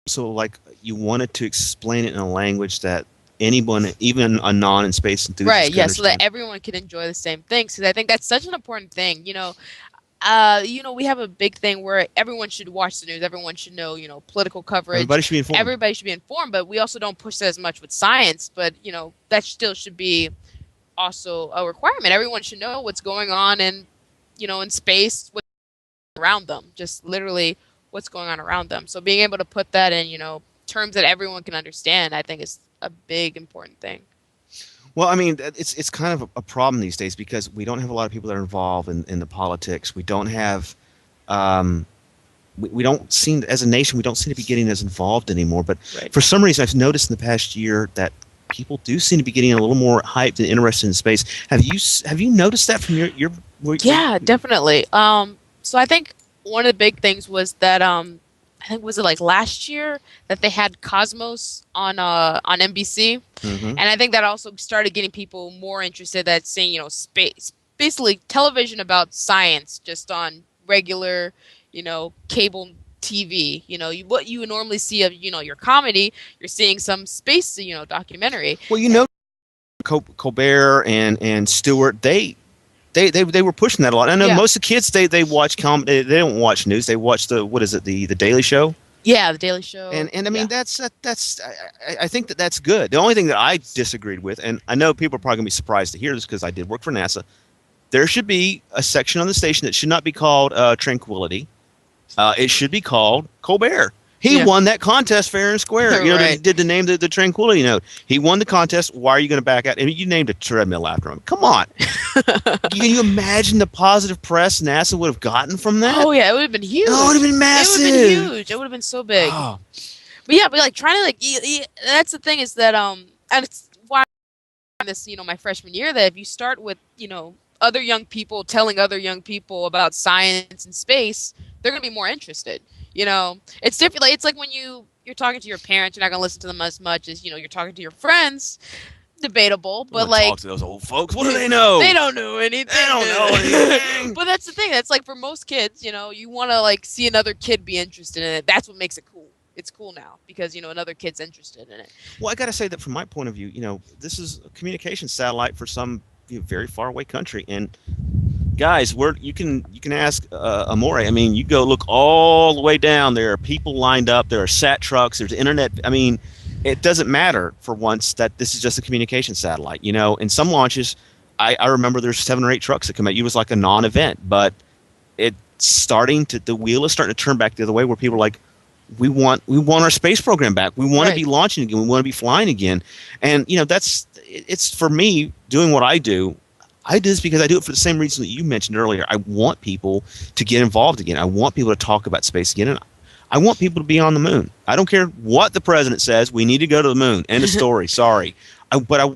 So like you wanted to explain it in a language that anyone, even a non-in-space enthusiast, Right, could yeah, so that understand. everyone can enjoy the same things. Because I think that's such an important thing. We have a big thing where everyone should watch the news. Everyone should know, political coverage. Everybody should be informed. Everybody should be informed, but we also don't push that as much with science. But, that still should be also a requirement. Everyone should know what's going on in space, what's around them. Just literally what's going on around them. So being able to put that in, terms that everyone can understand, I think is a big important thing. Well, I mean, it's kind of a problem these days because we don't have a lot of people that are involved in the politics. We don't have, we don't seem, as a nation, we don't seem to be getting as involved anymore. But Right. for some reason, I've noticed in the past year that people do seem to be getting a little more hyped and interested in space. Have you noticed that from your Yeah, definitely. So I think one of the big things was that I think was it like last year that they had Cosmos on NBC, Mhm. and I think that also started getting people more interested at seeing space, basically television about science just on regular cable TV. What you would normally see of your comedy, you're seeing some space documentary. Well, Colbert and Stewart, they were pushing that a lot. I know Yeah. most of the kids they watch comedy. They don't watch news. They watch the Daily Show. Yeah, the Daily Show. And I mean yeah. that's I think that's good. The only thing that I disagreed with, and I know people are probably gonna be surprised to hear this because I did work for NASA, there should be a section on the station that should not be called Tranquility. It should be called Colbert. He Yeah. won that contest fair and square. Right. Did the name the Tranquility note. He won the contest. Why are you going to back out? I mean, you named a treadmill after him. Come on. Can you imagine the positive press NASA would have gotten from that? Oh yeah, it would have been huge. Oh, it would have been massive. It would have been huge. It would have been so big. Oh. But yeah, but like trying to that's the thing is that and it's why this my freshman year that if you start with other young people telling other young people about science and space, they're gonna be more interested. It's different. Like, it's like when you're talking to your parents, you're not gonna listen to them as much as you're talking to your friends. debatable, but Don't like talk to those old folks. What do they know? they don't know anything. They don't know anything. But that's the thing. That's like for most kids, you know, you want to like see another kid be interested in it. That's what makes it cool. It's cool now because, you know, another kid's interested in it. Well, I got to say that from my point of view, you know, this is a communication satellite for some very far away country. And guys, you can ask Amorée. I mean, you go look all the way down. There are people lined up. There are sat trucks. There's internet. I mean, it doesn't matter for once that this is just a communication satellite. You know, in some launches, I remember there's 7 or 8 trucks that come out. It was like a non-event, but it's starting to, the wheel is starting to turn back the other way where people are like, we want our space program back. We want to be launching again. We want to be flying again. And, you know, it's for me doing what I do. I do this because I do it for the same reason that you mentioned earlier. I want people to get involved again. I want people to talk about space again. And I want people to be on the moon. I don't care what the president says. We need to go to the moon. End of story. Sorry.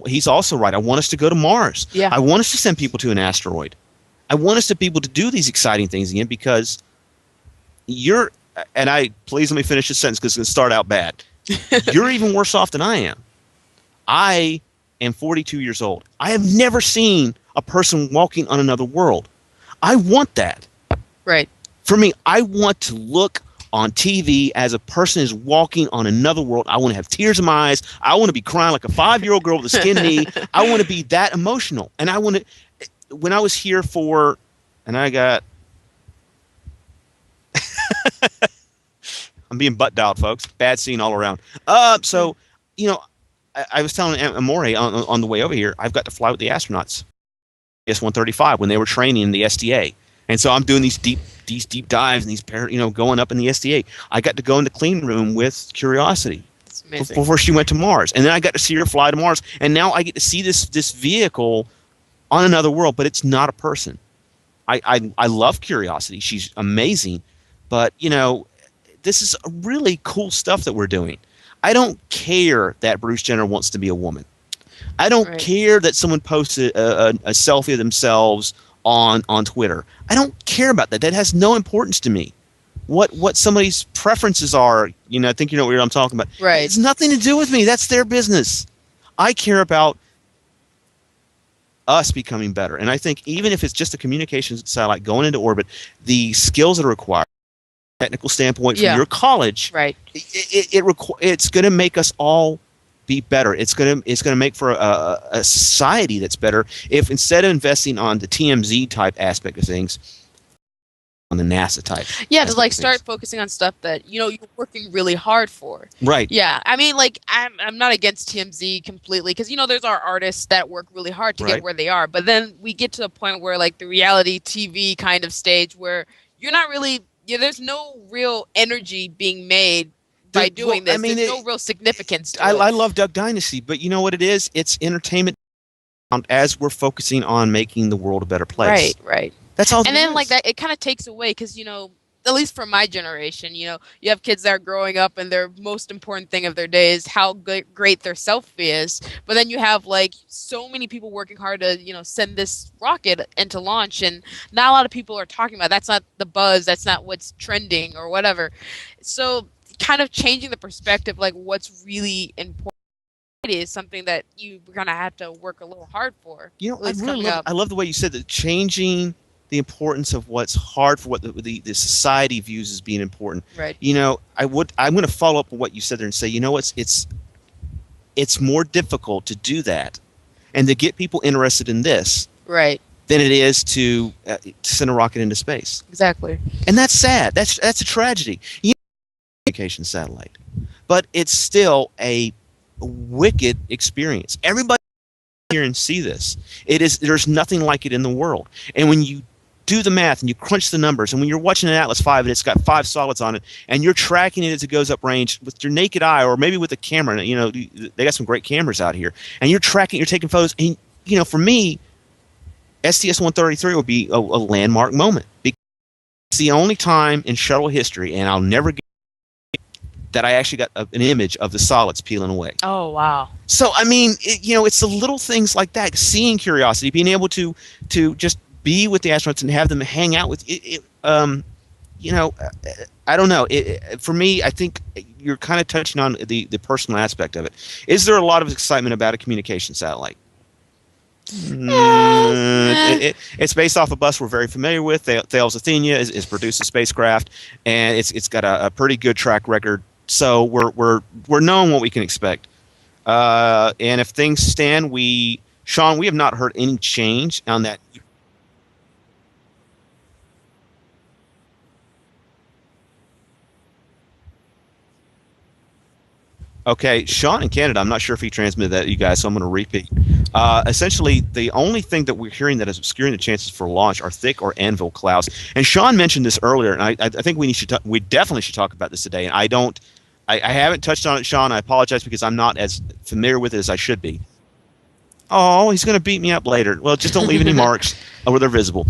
He's also right. I want us to go to Mars. Yeah. I want us to send people to an asteroid. I want us to be able to do these exciting things again because please let me finish this sentence because it's going to start out bad. You're even worse off than I am. I am 42 years old. I have never seen a person walking on another world. I want that. Right. For me, I want to look on TV as a person is walking on another world. I want to have tears in my eyes. I want to be crying like a 5-year-old girl with a skinned knee. I want to be that emotional. And I want to, when I was here I'm being butt dialed, folks. Bad scene all around. So, you know, I was telling Amorée on the way over here, I've got to fly with the astronauts, S-135, when they were training in the SDA. And so I'm doing these deep dives and going up in the SDA. I got to go in the clean room with Curiosity before she went to Mars. And then I got to see her fly to Mars. And now I get to see this vehicle on another world, but it's not a person. I love Curiosity. She's amazing. But, you know, this is really cool stuff that we're doing. I don't care that Bruce Jenner wants to be a woman. I don't care that someone posted a selfie of themselves on Twitter. I don't care about that. That has no importance to me. What somebody's preferences are, you know, I think you know what I'm talking about. Right. It's nothing to do with me. That's their business. I care about us becoming better. And I think even if it's just a communications satellite going into orbit, the skills that are required, technical standpoint from your college, right? It's going to make us all be better. It's going to make for a society that's better if instead of investing on the TMZ type aspect of things, on the NASA type. Yeah, to like start focusing on stuff that you know you're working really hard for. Right. Yeah, I mean, like I'm not against TMZ completely because you know there's our artists that work really hard to get where they are, but then we get to a point where like the reality TV kind of stage where you're not really. Yeah, there's no real energy being made by doing this. I mean, there's no real significance to it. I love Duck Dynasty, but you know what it is? It's entertainment as we're focusing on making the world a better place. Right. That's all. And then like that, it kind of takes away because you know, at least for my generation, you know, you have kids that are growing up and their most important thing of their day is how great their selfie is. But then you have like so many people working hard to, you know, send this rocket into launch and not a lot of people are talking about it. That's not the buzz. That's not what's trending or whatever. So kind of changing the perspective, like what's really important is something that you're going to have to work a little hard for. You know, I love the way you said that changing the importance of what's hard for what the society views as being important. Right. You know, I'm going to follow up on what you said there and say, you know, it's more difficult to do that and to get people interested in this. Right. Than it is to send a rocket into space. Exactly. And that's sad. That's a tragedy. You know, communication satellite, but it's still a wicked experience. Everybody here and see this. There's nothing like it in the world. And when you do the math and you crunch the numbers, and when you're watching an Atlas V and it's got 5 solids on it, and you're tracking it as it goes up range with your naked eye, or maybe with a camera, you know, they got some great cameras out here, and you're tracking, you're taking photos, and you know, for me, STS-133 will be a landmark moment because it's the only time in shuttle history, and I'll never get that I actually got an image of the solids peeling away. Oh, wow. So, I mean, you know, it's the little things like that, seeing Curiosity, being able to just be with the astronauts and have them hang out with I don't know. For me, I think you're kind of touching on the personal aspect of it. Is there a lot of excitement about a communication satellite? It's based off a bus we're very familiar with. Thales Athenia is produced a spacecraft, and it's got a pretty good track record. So we're knowing what we can expect. And if things stand, Sean, we have not heard any change on that. Okay, Sean in Canada, I'm not sure if he transmitted that to you guys, so I'm going to repeat. Essentially, the only thing that we're hearing that is obscuring the chances for launch are thick or anvil clouds. And Sean mentioned this earlier, and I think we definitely should talk about this today. And I haven't touched on it, Sean. I apologize because I'm not as familiar with it as I should be. Oh, he's going to beat me up later. Well, just don't leave any marks where they're visible.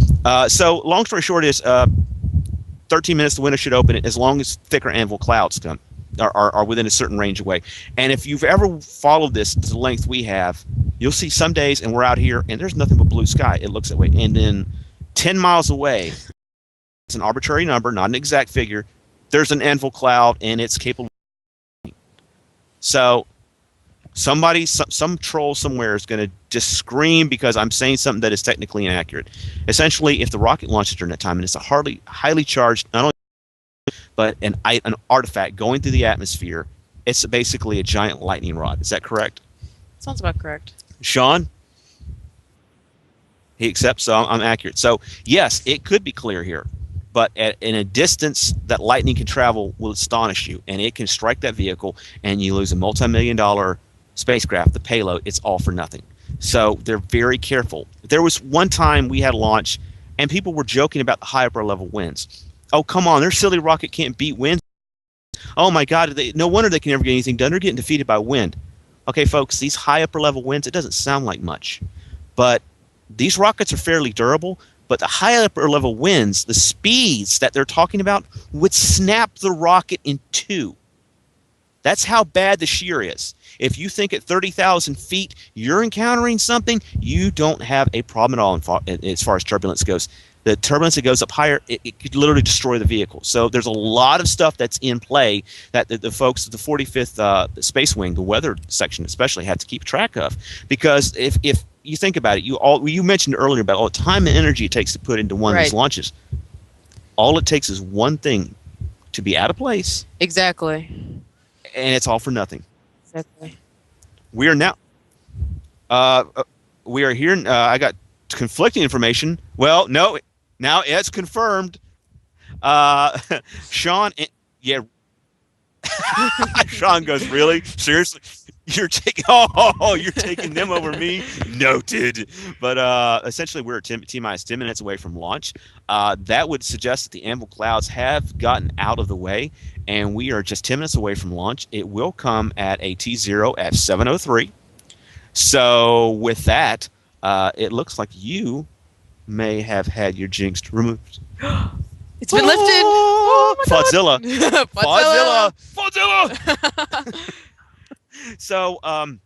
So long story short is 13 minutes, the window should open as long as thicker anvil clouds come. Are within a certain range away. And if you've ever followed this to the length we have, you'll see some days, and we're out here, and there's nothing but blue sky. It looks that way. And then 10 miles away, it's an arbitrary number, not an exact figure, there's an anvil cloud, and it's capable of. So somebody, some troll somewhere is going to just scream because I'm saying something that is technically inaccurate. Essentially, if the rocket launches during that time, and it's a highly charged, not only but an artifact going through the atmosphere, it's basically a giant lightning rod. Is that correct? Sounds about correct. Sean? He accepts, so I'm accurate. So, yes, it could be clear here, but in a distance that lightning can travel will astonish you, and it can strike that vehicle, and you lose a multi-million-dollar spacecraft, the payload. It's all for nothing. So they're very careful. There was one time we had a launch, and people were joking about the high upper level winds. Oh, come on, their silly rocket can't beat wind. Oh, my God, no wonder they can never get anything done. They're getting defeated by wind. Okay, folks, these high upper-level winds, it doesn't sound like much. But these rockets are fairly durable, but the high upper-level winds, the speeds that they're talking about, would snap the rocket in two. That's how bad the shear is. If you think at 30,000 feet you're encountering something, you don't have a problem at all as far as turbulence goes. The turbulence that goes up higher, it could literally destroy the vehicle. So there's a lot of stuff that's in play that the folks at the 45th Space Wing, the weather section especially, have to keep track of. Because if you think about it, you mentioned earlier about all the time and energy it takes to put into one of these launches. All it takes is one thing to be out of place. Exactly. And it's all for nothing. Exactly. We are now. We are here. I got conflicting information. Well, no. Now it's confirmed. Sean, yeah. Sean goes, really? Seriously? You're taking them over me? Noted. But essentially, we're T-minus 10 minutes away from launch. That would suggest that the anvil clouds have gotten out of the way, and we are just 10 minutes away from launch. It will come at a T0 at 7:03. So with that, it looks like you may have had your jinx removed. It's been lifted. Oh my Faudzilla. God. Faudzilla. So, I'm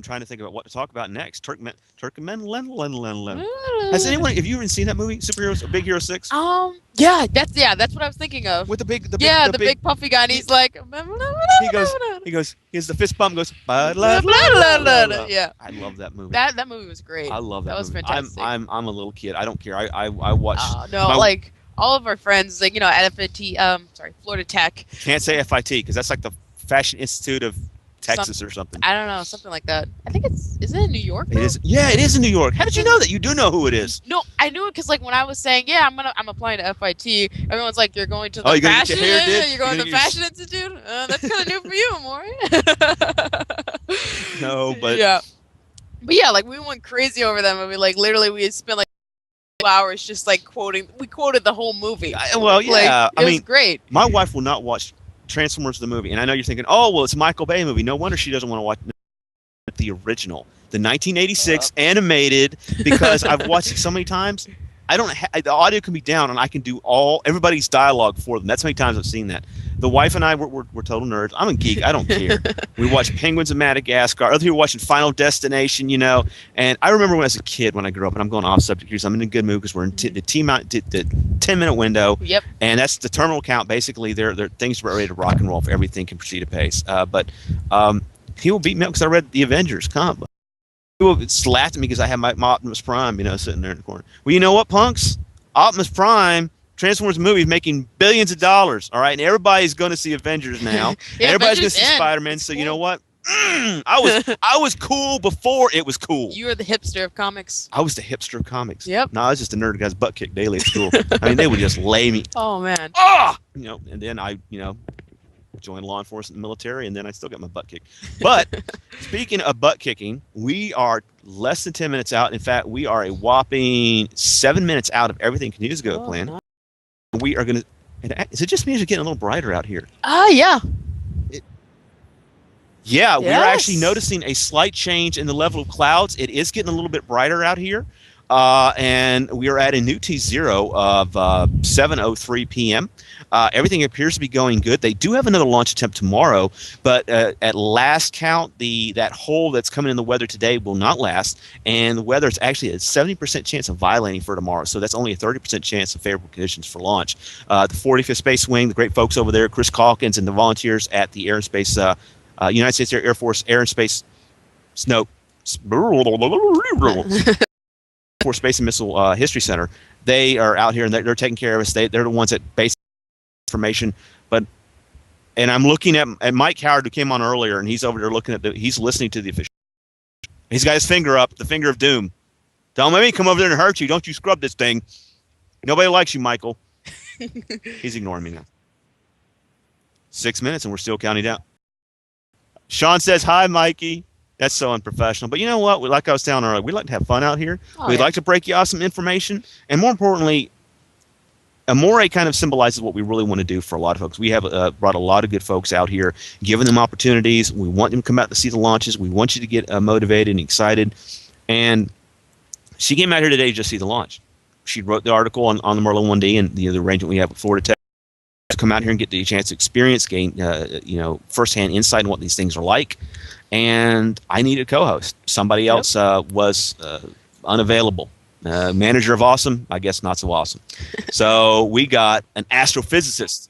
trying to think about what to talk about next. Turkmen. Has anyone? Have you even seen that movie, Superheroes, Big Hero 6? Yeah, that's what I was thinking of. With the big puffy guy, and he's like, he goes, the fist bump goes, yeah. I love that movie. That movie was great. I love that. That was movie. fantastic. I'm a little kid. I don't care. I watched. Like all of our friends, like at FIT, Florida Tech. Can't say FIT because that's like the Fashion Institute of Texas or something. I don't know, something like that. I think isn't it in New York? It is. Yeah, it is in New York. How did you know that? You do know who it is. No, I knew it because like when I was saying, yeah, I'm applying to FIT, everyone's like, you're going to the you're fashion. You're going to the Fashion Institute. That's kind of new for you, Amorée. No, but yeah, but yeah, like we went crazy over that movie. Like literally, we had spent like 2 hours just like quoting. We quoted the whole movie. It was great. My wife will not watch Transformers the movie, and I know you're thinking, oh well, it's a Michael Bay movie. No wonder she doesn't want to watch the original, the 1986 animated, because I've watched it so many times. I don't. The audio can be down, and I can do everybody's dialogue for them. That's how many times I've seen that. The wife and I we're total nerds. I'm a geek. I don't care. We watch Penguins of Madagascar. Other people watching Final Destination, you know. And I remember when I was a kid, when I grew up, and I'm going off subject here, so I'm in a good mood because we're in the 10-minute window. Yep. And that's the terminal count. Basically, they're things are ready to rock and roll if everything can proceed apace. But he will beat me up because I read the Avengers comic book. People laughed at me because I had my Optimus Prime, you know, sitting there in the corner. Well, you know what, punks? Optimus Prime, Transformers movie, is making billions of dollars. All right, and everybody's going to see Avengers now. Yeah, everybody's going to see Avengers Spider-Man. So you know what? I was cool before it was cool. You are the hipster of comics. I was the hipster of comics. Yep. No, I was just a nerd who got his butt kicked daily at school. I mean, they would just lay me. Oh man. Ah, you know, and then I, you know, joined law enforcement and military, and then I still got my butt kicked. But speaking of butt kicking, we are less than 10 minutes out. In fact, we are a whopping 7 minutes out of everything continues to go to plan. Nice. We are going to. Is it just me? Or is it getting a little brighter out here? Yeah. Yeah, we're Yes. actually noticing a slight change in the level of clouds. It is getting a little bit brighter out here. And we are at a new T0 of 7:03 p.m. Everything appears to be going good. They do have another launch attempt tomorrow, but at last count, that hole that's coming in the weather today will not last, and the weather is actually a 70% chance of violating for tomorrow, so that's only a 30% chance of favorable conditions for launch. The 45th Space Wing, the great folks over there, Chris Calkins, and the volunteers at the Aerospace, United States Air Force Air and Space Snow. For Space and Missile History Center, they are out here and they're taking care of us. They're the ones that base information. And I'm looking at Mike Howard, who came on earlier, and he's over there looking at he's listening to the official. He's got his finger up, the finger of doom. Don't let me come over there and hurt you. Don't you scrub this thing. Nobody likes you, Michael. He's ignoring me now. 6 minutes and we're still counting down. Sean says, hi, Mikey. That's so unprofessional. But you know what? Like I was telling earlier, we like to have fun out here. We'd like to break you off some information. And more importantly, Amorée kind of symbolizes what we really want to do for a lot of folks. We have brought a lot of good folks out here, giving them opportunities. We want them to come out to see the launches. We want you to get motivated and excited. And she came out here today to just see the launch. She wrote the article on the Merlin 1D and the arrangement we have with Florida Tech. Come out here and get the chance to experience, gain firsthand insight on what these things are like. And I needed a co-host. Somebody else was unavailable. Manager of awesome, I guess not so awesome. So we got an astrophysicist.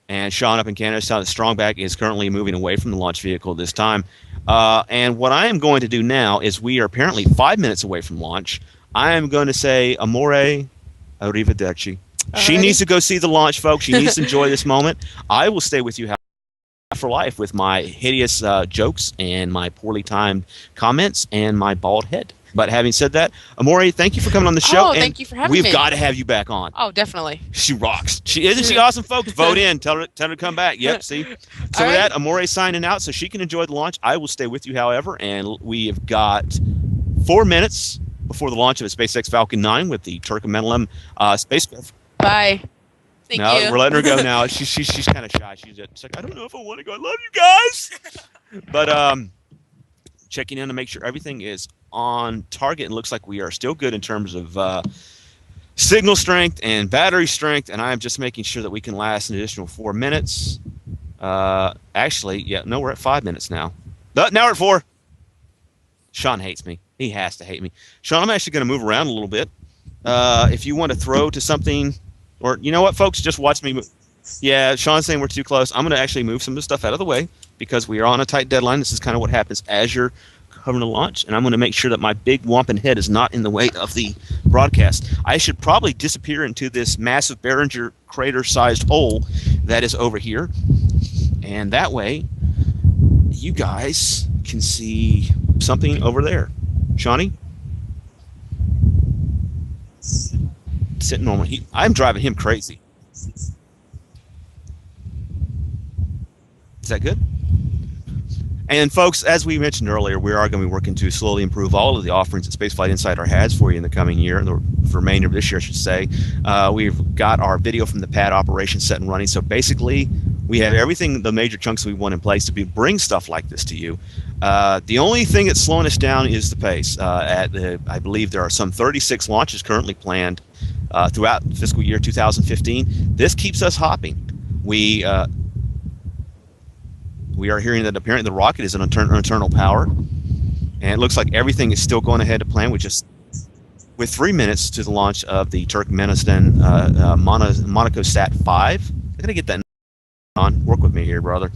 And Sean up in Canada, Sean Strongback, is currently moving away from the launch vehicle this time. And what I am going to do now is we are apparently 5 minutes away from launch. I am going to say, Amorée, arrivederci. She needs to go see the launch, folks. She needs to enjoy this moment. I will stay with you for life with my hideous jokes and my poorly timed comments and my bald head. But having said that, Amorée, thank you for coming on the show. Oh, thank you for having me. We've got to have you back on. Oh, definitely. She rocks. Isn't she awesome, folks? Vote in. Tell her to come back. Yep, see? So with that, Amorée signing out so she can enjoy the launch. I will stay with you, however, and we have got 4 minutes before the launch of a SpaceX Falcon 9 with the Turkmenistan spacecraft. Bye. Thank you. We're letting her go now. She's kind of shy. She's like, I don't know if I want to go. I love you guys. But checking in to make sure everything is on target and looks like we are still good in terms of signal strength and battery strength. And I'm just making sure that we can last an additional 4 minutes. Actually, no, we're at 5 minutes now. Now we're at 4. Sean hates me. He has to hate me. Sean, I'm actually going to move around a little bit. If you want to throw to something, or you know what, folks, just watch me move. Yeah, Sean's saying we're too close. I'm going to actually move some of the stuff out of the way because we are on a tight deadline. This is kind of what happens as you're covering the launch, and I'm going to make sure that my big wampin head is not in the way of the broadcast. I should probably disappear into this massive Behringer crater-sized hole that is over here, and that way you guys can see something over there. Shawnee? Sitting normally. I'm driving him crazy. Is that good? And folks, as we mentioned earlier, we are going to be working to slowly improve all of the offerings that SpaceFlight Insider has for you in the coming year, the remainder of this year, I should say. We've got our video from the pad operation set and running. So basically, we have everything, the major chunks we want in place to bring stuff like this to you. The only thing that's slowing us down is the pace. I believe there are some 36 launches currently planned throughout fiscal year 2015. This keeps us hopping. We are hearing that apparently the rocket is an internal power, and it looks like everything is still going ahead to plan. With 3 minutes to the launch of the Turkmenistan Monaco-Sat 5. I gotta get that on. Work with me here, brother.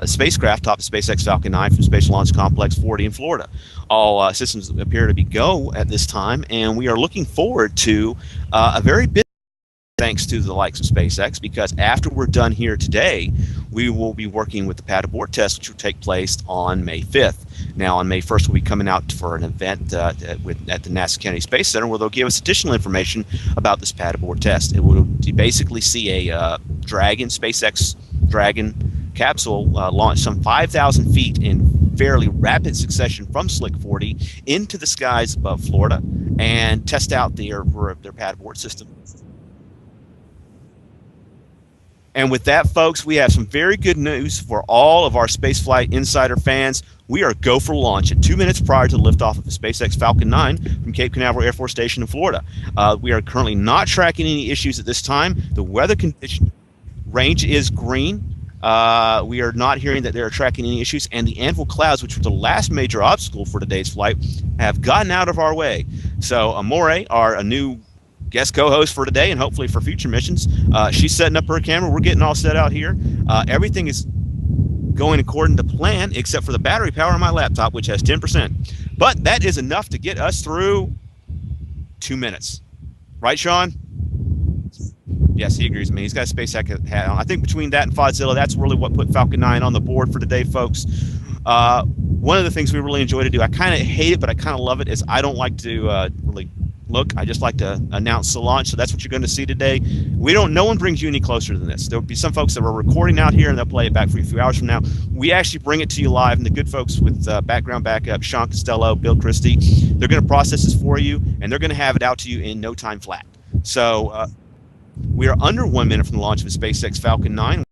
Spacecraft topped the SpaceX Falcon 9 from Space Launch Complex 40 in Florida. All systems appear to be go at this time, and we are looking forward to a very big thanks to the likes of SpaceX, because after we're done here today, we will be working with the pad abort test, which will take place on May 5th. Now, on May 1st, we'll be coming out for an event at the NASA Kennedy Space Center, where they'll give us additional information about this pad abort test. It will basically see a Dragon, SpaceX Dragon capsule launch some 5,000 feet in fairly rapid succession from Slick 40 into the skies above Florida and test out their pad abort system. And with that, folks, we have some very good news for all of our SpaceFlight Insider fans. We are go for launch at 2 minutes prior to the liftoff of the SpaceX Falcon 9 from Cape Canaveral Air Force Station in Florida. We are currently not tracking any issues at this time. The weather condition range is green. We are not hearing that they are tracking any issues, and the Anvil clouds, which were the last major obstacle for today's flight, have gotten out of our way. So Amorée, a new guest co-host for today and hopefully for future missions, she's setting up her camera. We're getting all set out here. Everything is going according to plan, except for the battery power on my laptop, which has 10%. But that is enough to get us through 2 minutes. Right, Sean? Yes, he agrees with me. He's got a space hat on. I think between that and Fodzilla, that's really what put Falcon 9 on the board for today, folks. One of the things we really enjoy to do, I kind of hate it, but I kind of love it, is I don't like to really look. I just like to announce the launch, so that's what you're going to see today. No one brings you any closer than this. There will be some folks that are recording out here, and they'll play it back for you a few hours from now. We actually bring it to you live, and the good folks with background backup, Sean Costello, Bill Christie, they're going to process this for you, and they're going to have it out to you in no time flat. So we are under 1 minute from the launch of the SpaceX Falcon 9.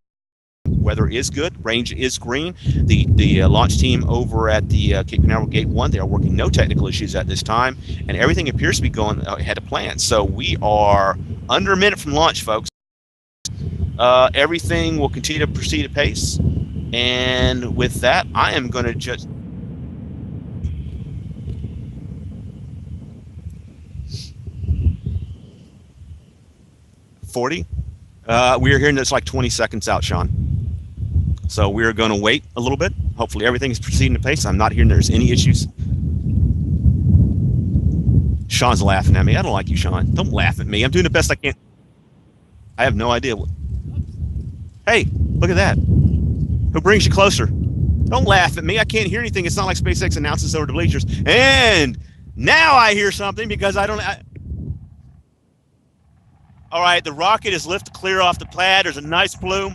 Weather is good. Range is green. The launch team over at the Cape Canaveral Gate 1, they are working no technical issues at this time, and everything appears to be going ahead of plan. So we are under a minute from launch, folks. Everything will continue to proceed at pace. And with that, I am going to just... We are hearing that's like 20 seconds out, Sean. So we're going to wait a little bit. Hopefully everything is proceeding at pace. I'm not hearing there's any issues. Sean's laughing at me. I don't like you, Sean. Don't laugh at me. I'm doing the best I can. I have no idea. Hey, look at that. Who brings you closer? Don't laugh at me. I can't hear anything. It's not like SpaceX announces over the bleachers. And now I hear something because I don't... All right, the rocket is lifted clear off the pad. There's a nice plume.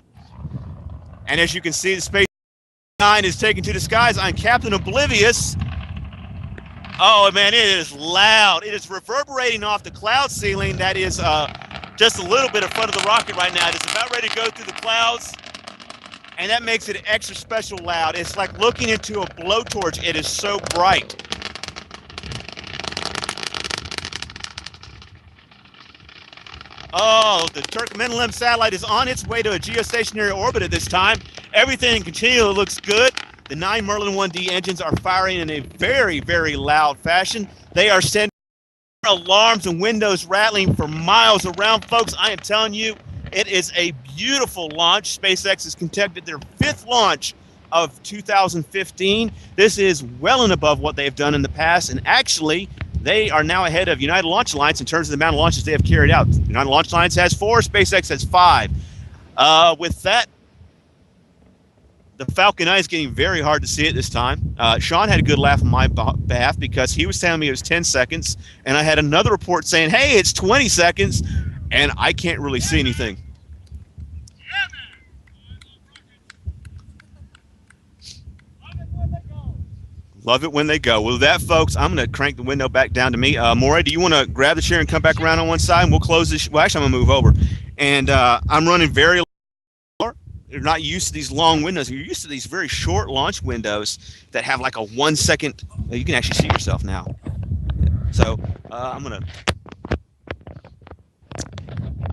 And as you can see, the Space 9 is taken to the skies. I'm Captain Oblivious. Oh, man, it is loud. It is reverberating off the cloud ceiling. That is just a little bit in front of the rocket right now. It is about ready to go through the clouds. And that makes it extra special loud. It's like looking into a blowtorch. It is so bright. Oh, the Turkmenistan satellite is on its way to a geostationary orbit at this time. Everything continually looks good. The 9 Merlin 1D engines are firing in a very, very loud fashion. They are sending alarms and windows rattling for miles around. Folks, I am telling you, it is a beautiful launch. SpaceX has conducted their 5th launch of 2015. This is well and above what they've done in the past, and actually, they are now ahead of United Launch Alliance in terms of the amount of launches they have carried out. United Launch Alliance has 4, SpaceX has 5. With that, the Falcon 9 is getting very hard to see at this time. Sean had a good laugh on my behalf because he was telling me it was 10 seconds, and I had another report saying, hey, it's 20 seconds, and I can't really see anything. Love it when they go. Well, that, folks, I'm going to crank the window back down to me. Amorée, do you want to grab the chair and come back around on one side, and we'll close this? Well, actually, I'm going to move over. And I'm running very low. You're not used to these long windows. You're used to these very short launch windows that have like a 1 second. You can actually see yourself now. So I'm going to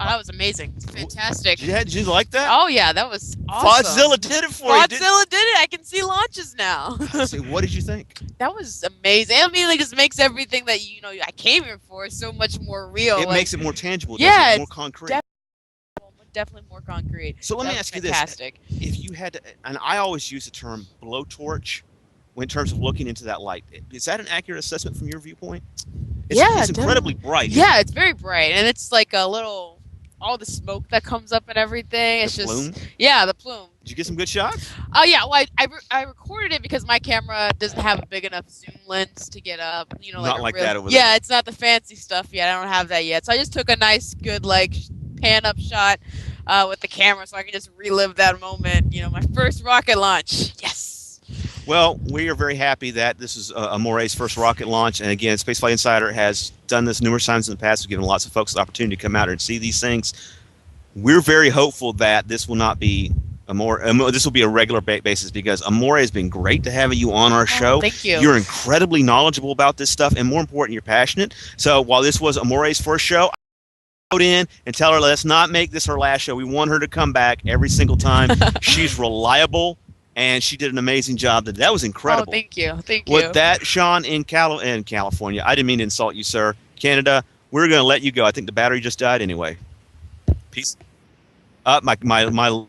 Oh, that was amazing. Fantastic. Did you like that? Oh yeah, that was awesome. Godzilla did it for you. Godzilla did it. I can see launches now. Say, what did you think? That was amazing. I mean, it just makes everything that I came here for so much more real. It makes it more tangible. Yeah, more concrete. Definitely more concrete. So let me ask you this: fantastic. if you had to, and I always use the term blowtorch in terms of looking into that light, is that an accurate assessment from your viewpoint? It's incredibly bright. Yeah, it's very bright, and it's like a little, all the smoke that comes up and everything. It's The plume? Yeah, the plume. Did you get some good shots? Oh yeah, well I recorded it because my camera doesn't have a big enough zoom lens to get up. Not like that over Yeah, there. it's not the fancy stuff yet. I don't have that yet. So I just took a nice, good pan up shot with the camera, so I can just relive that moment. My first rocket launch. Yes. Well, we are very happy that this is Amoree's first rocket launch. And again, SpaceFlight Insider has done this numerous times in the past. We've given lots of folks the opportunity to come out and see these things. We're very hopeful that this will not be this will be a regular basis, because Amorée has been great to have you on our show. Thank you. You're incredibly knowledgeable about this stuff, and more important, you're passionate. So while this was Amoree's first show, I wrote in and tell her, let's not make this her last show. We want her to come back every single time. She's reliable. And she did an amazing job. That was incredible. Oh, thank you. Thank you. With that, Sean, in California, I didn't mean to insult you, sir. Canada, we're going to let you go. I think the battery just died anyway. Peace. My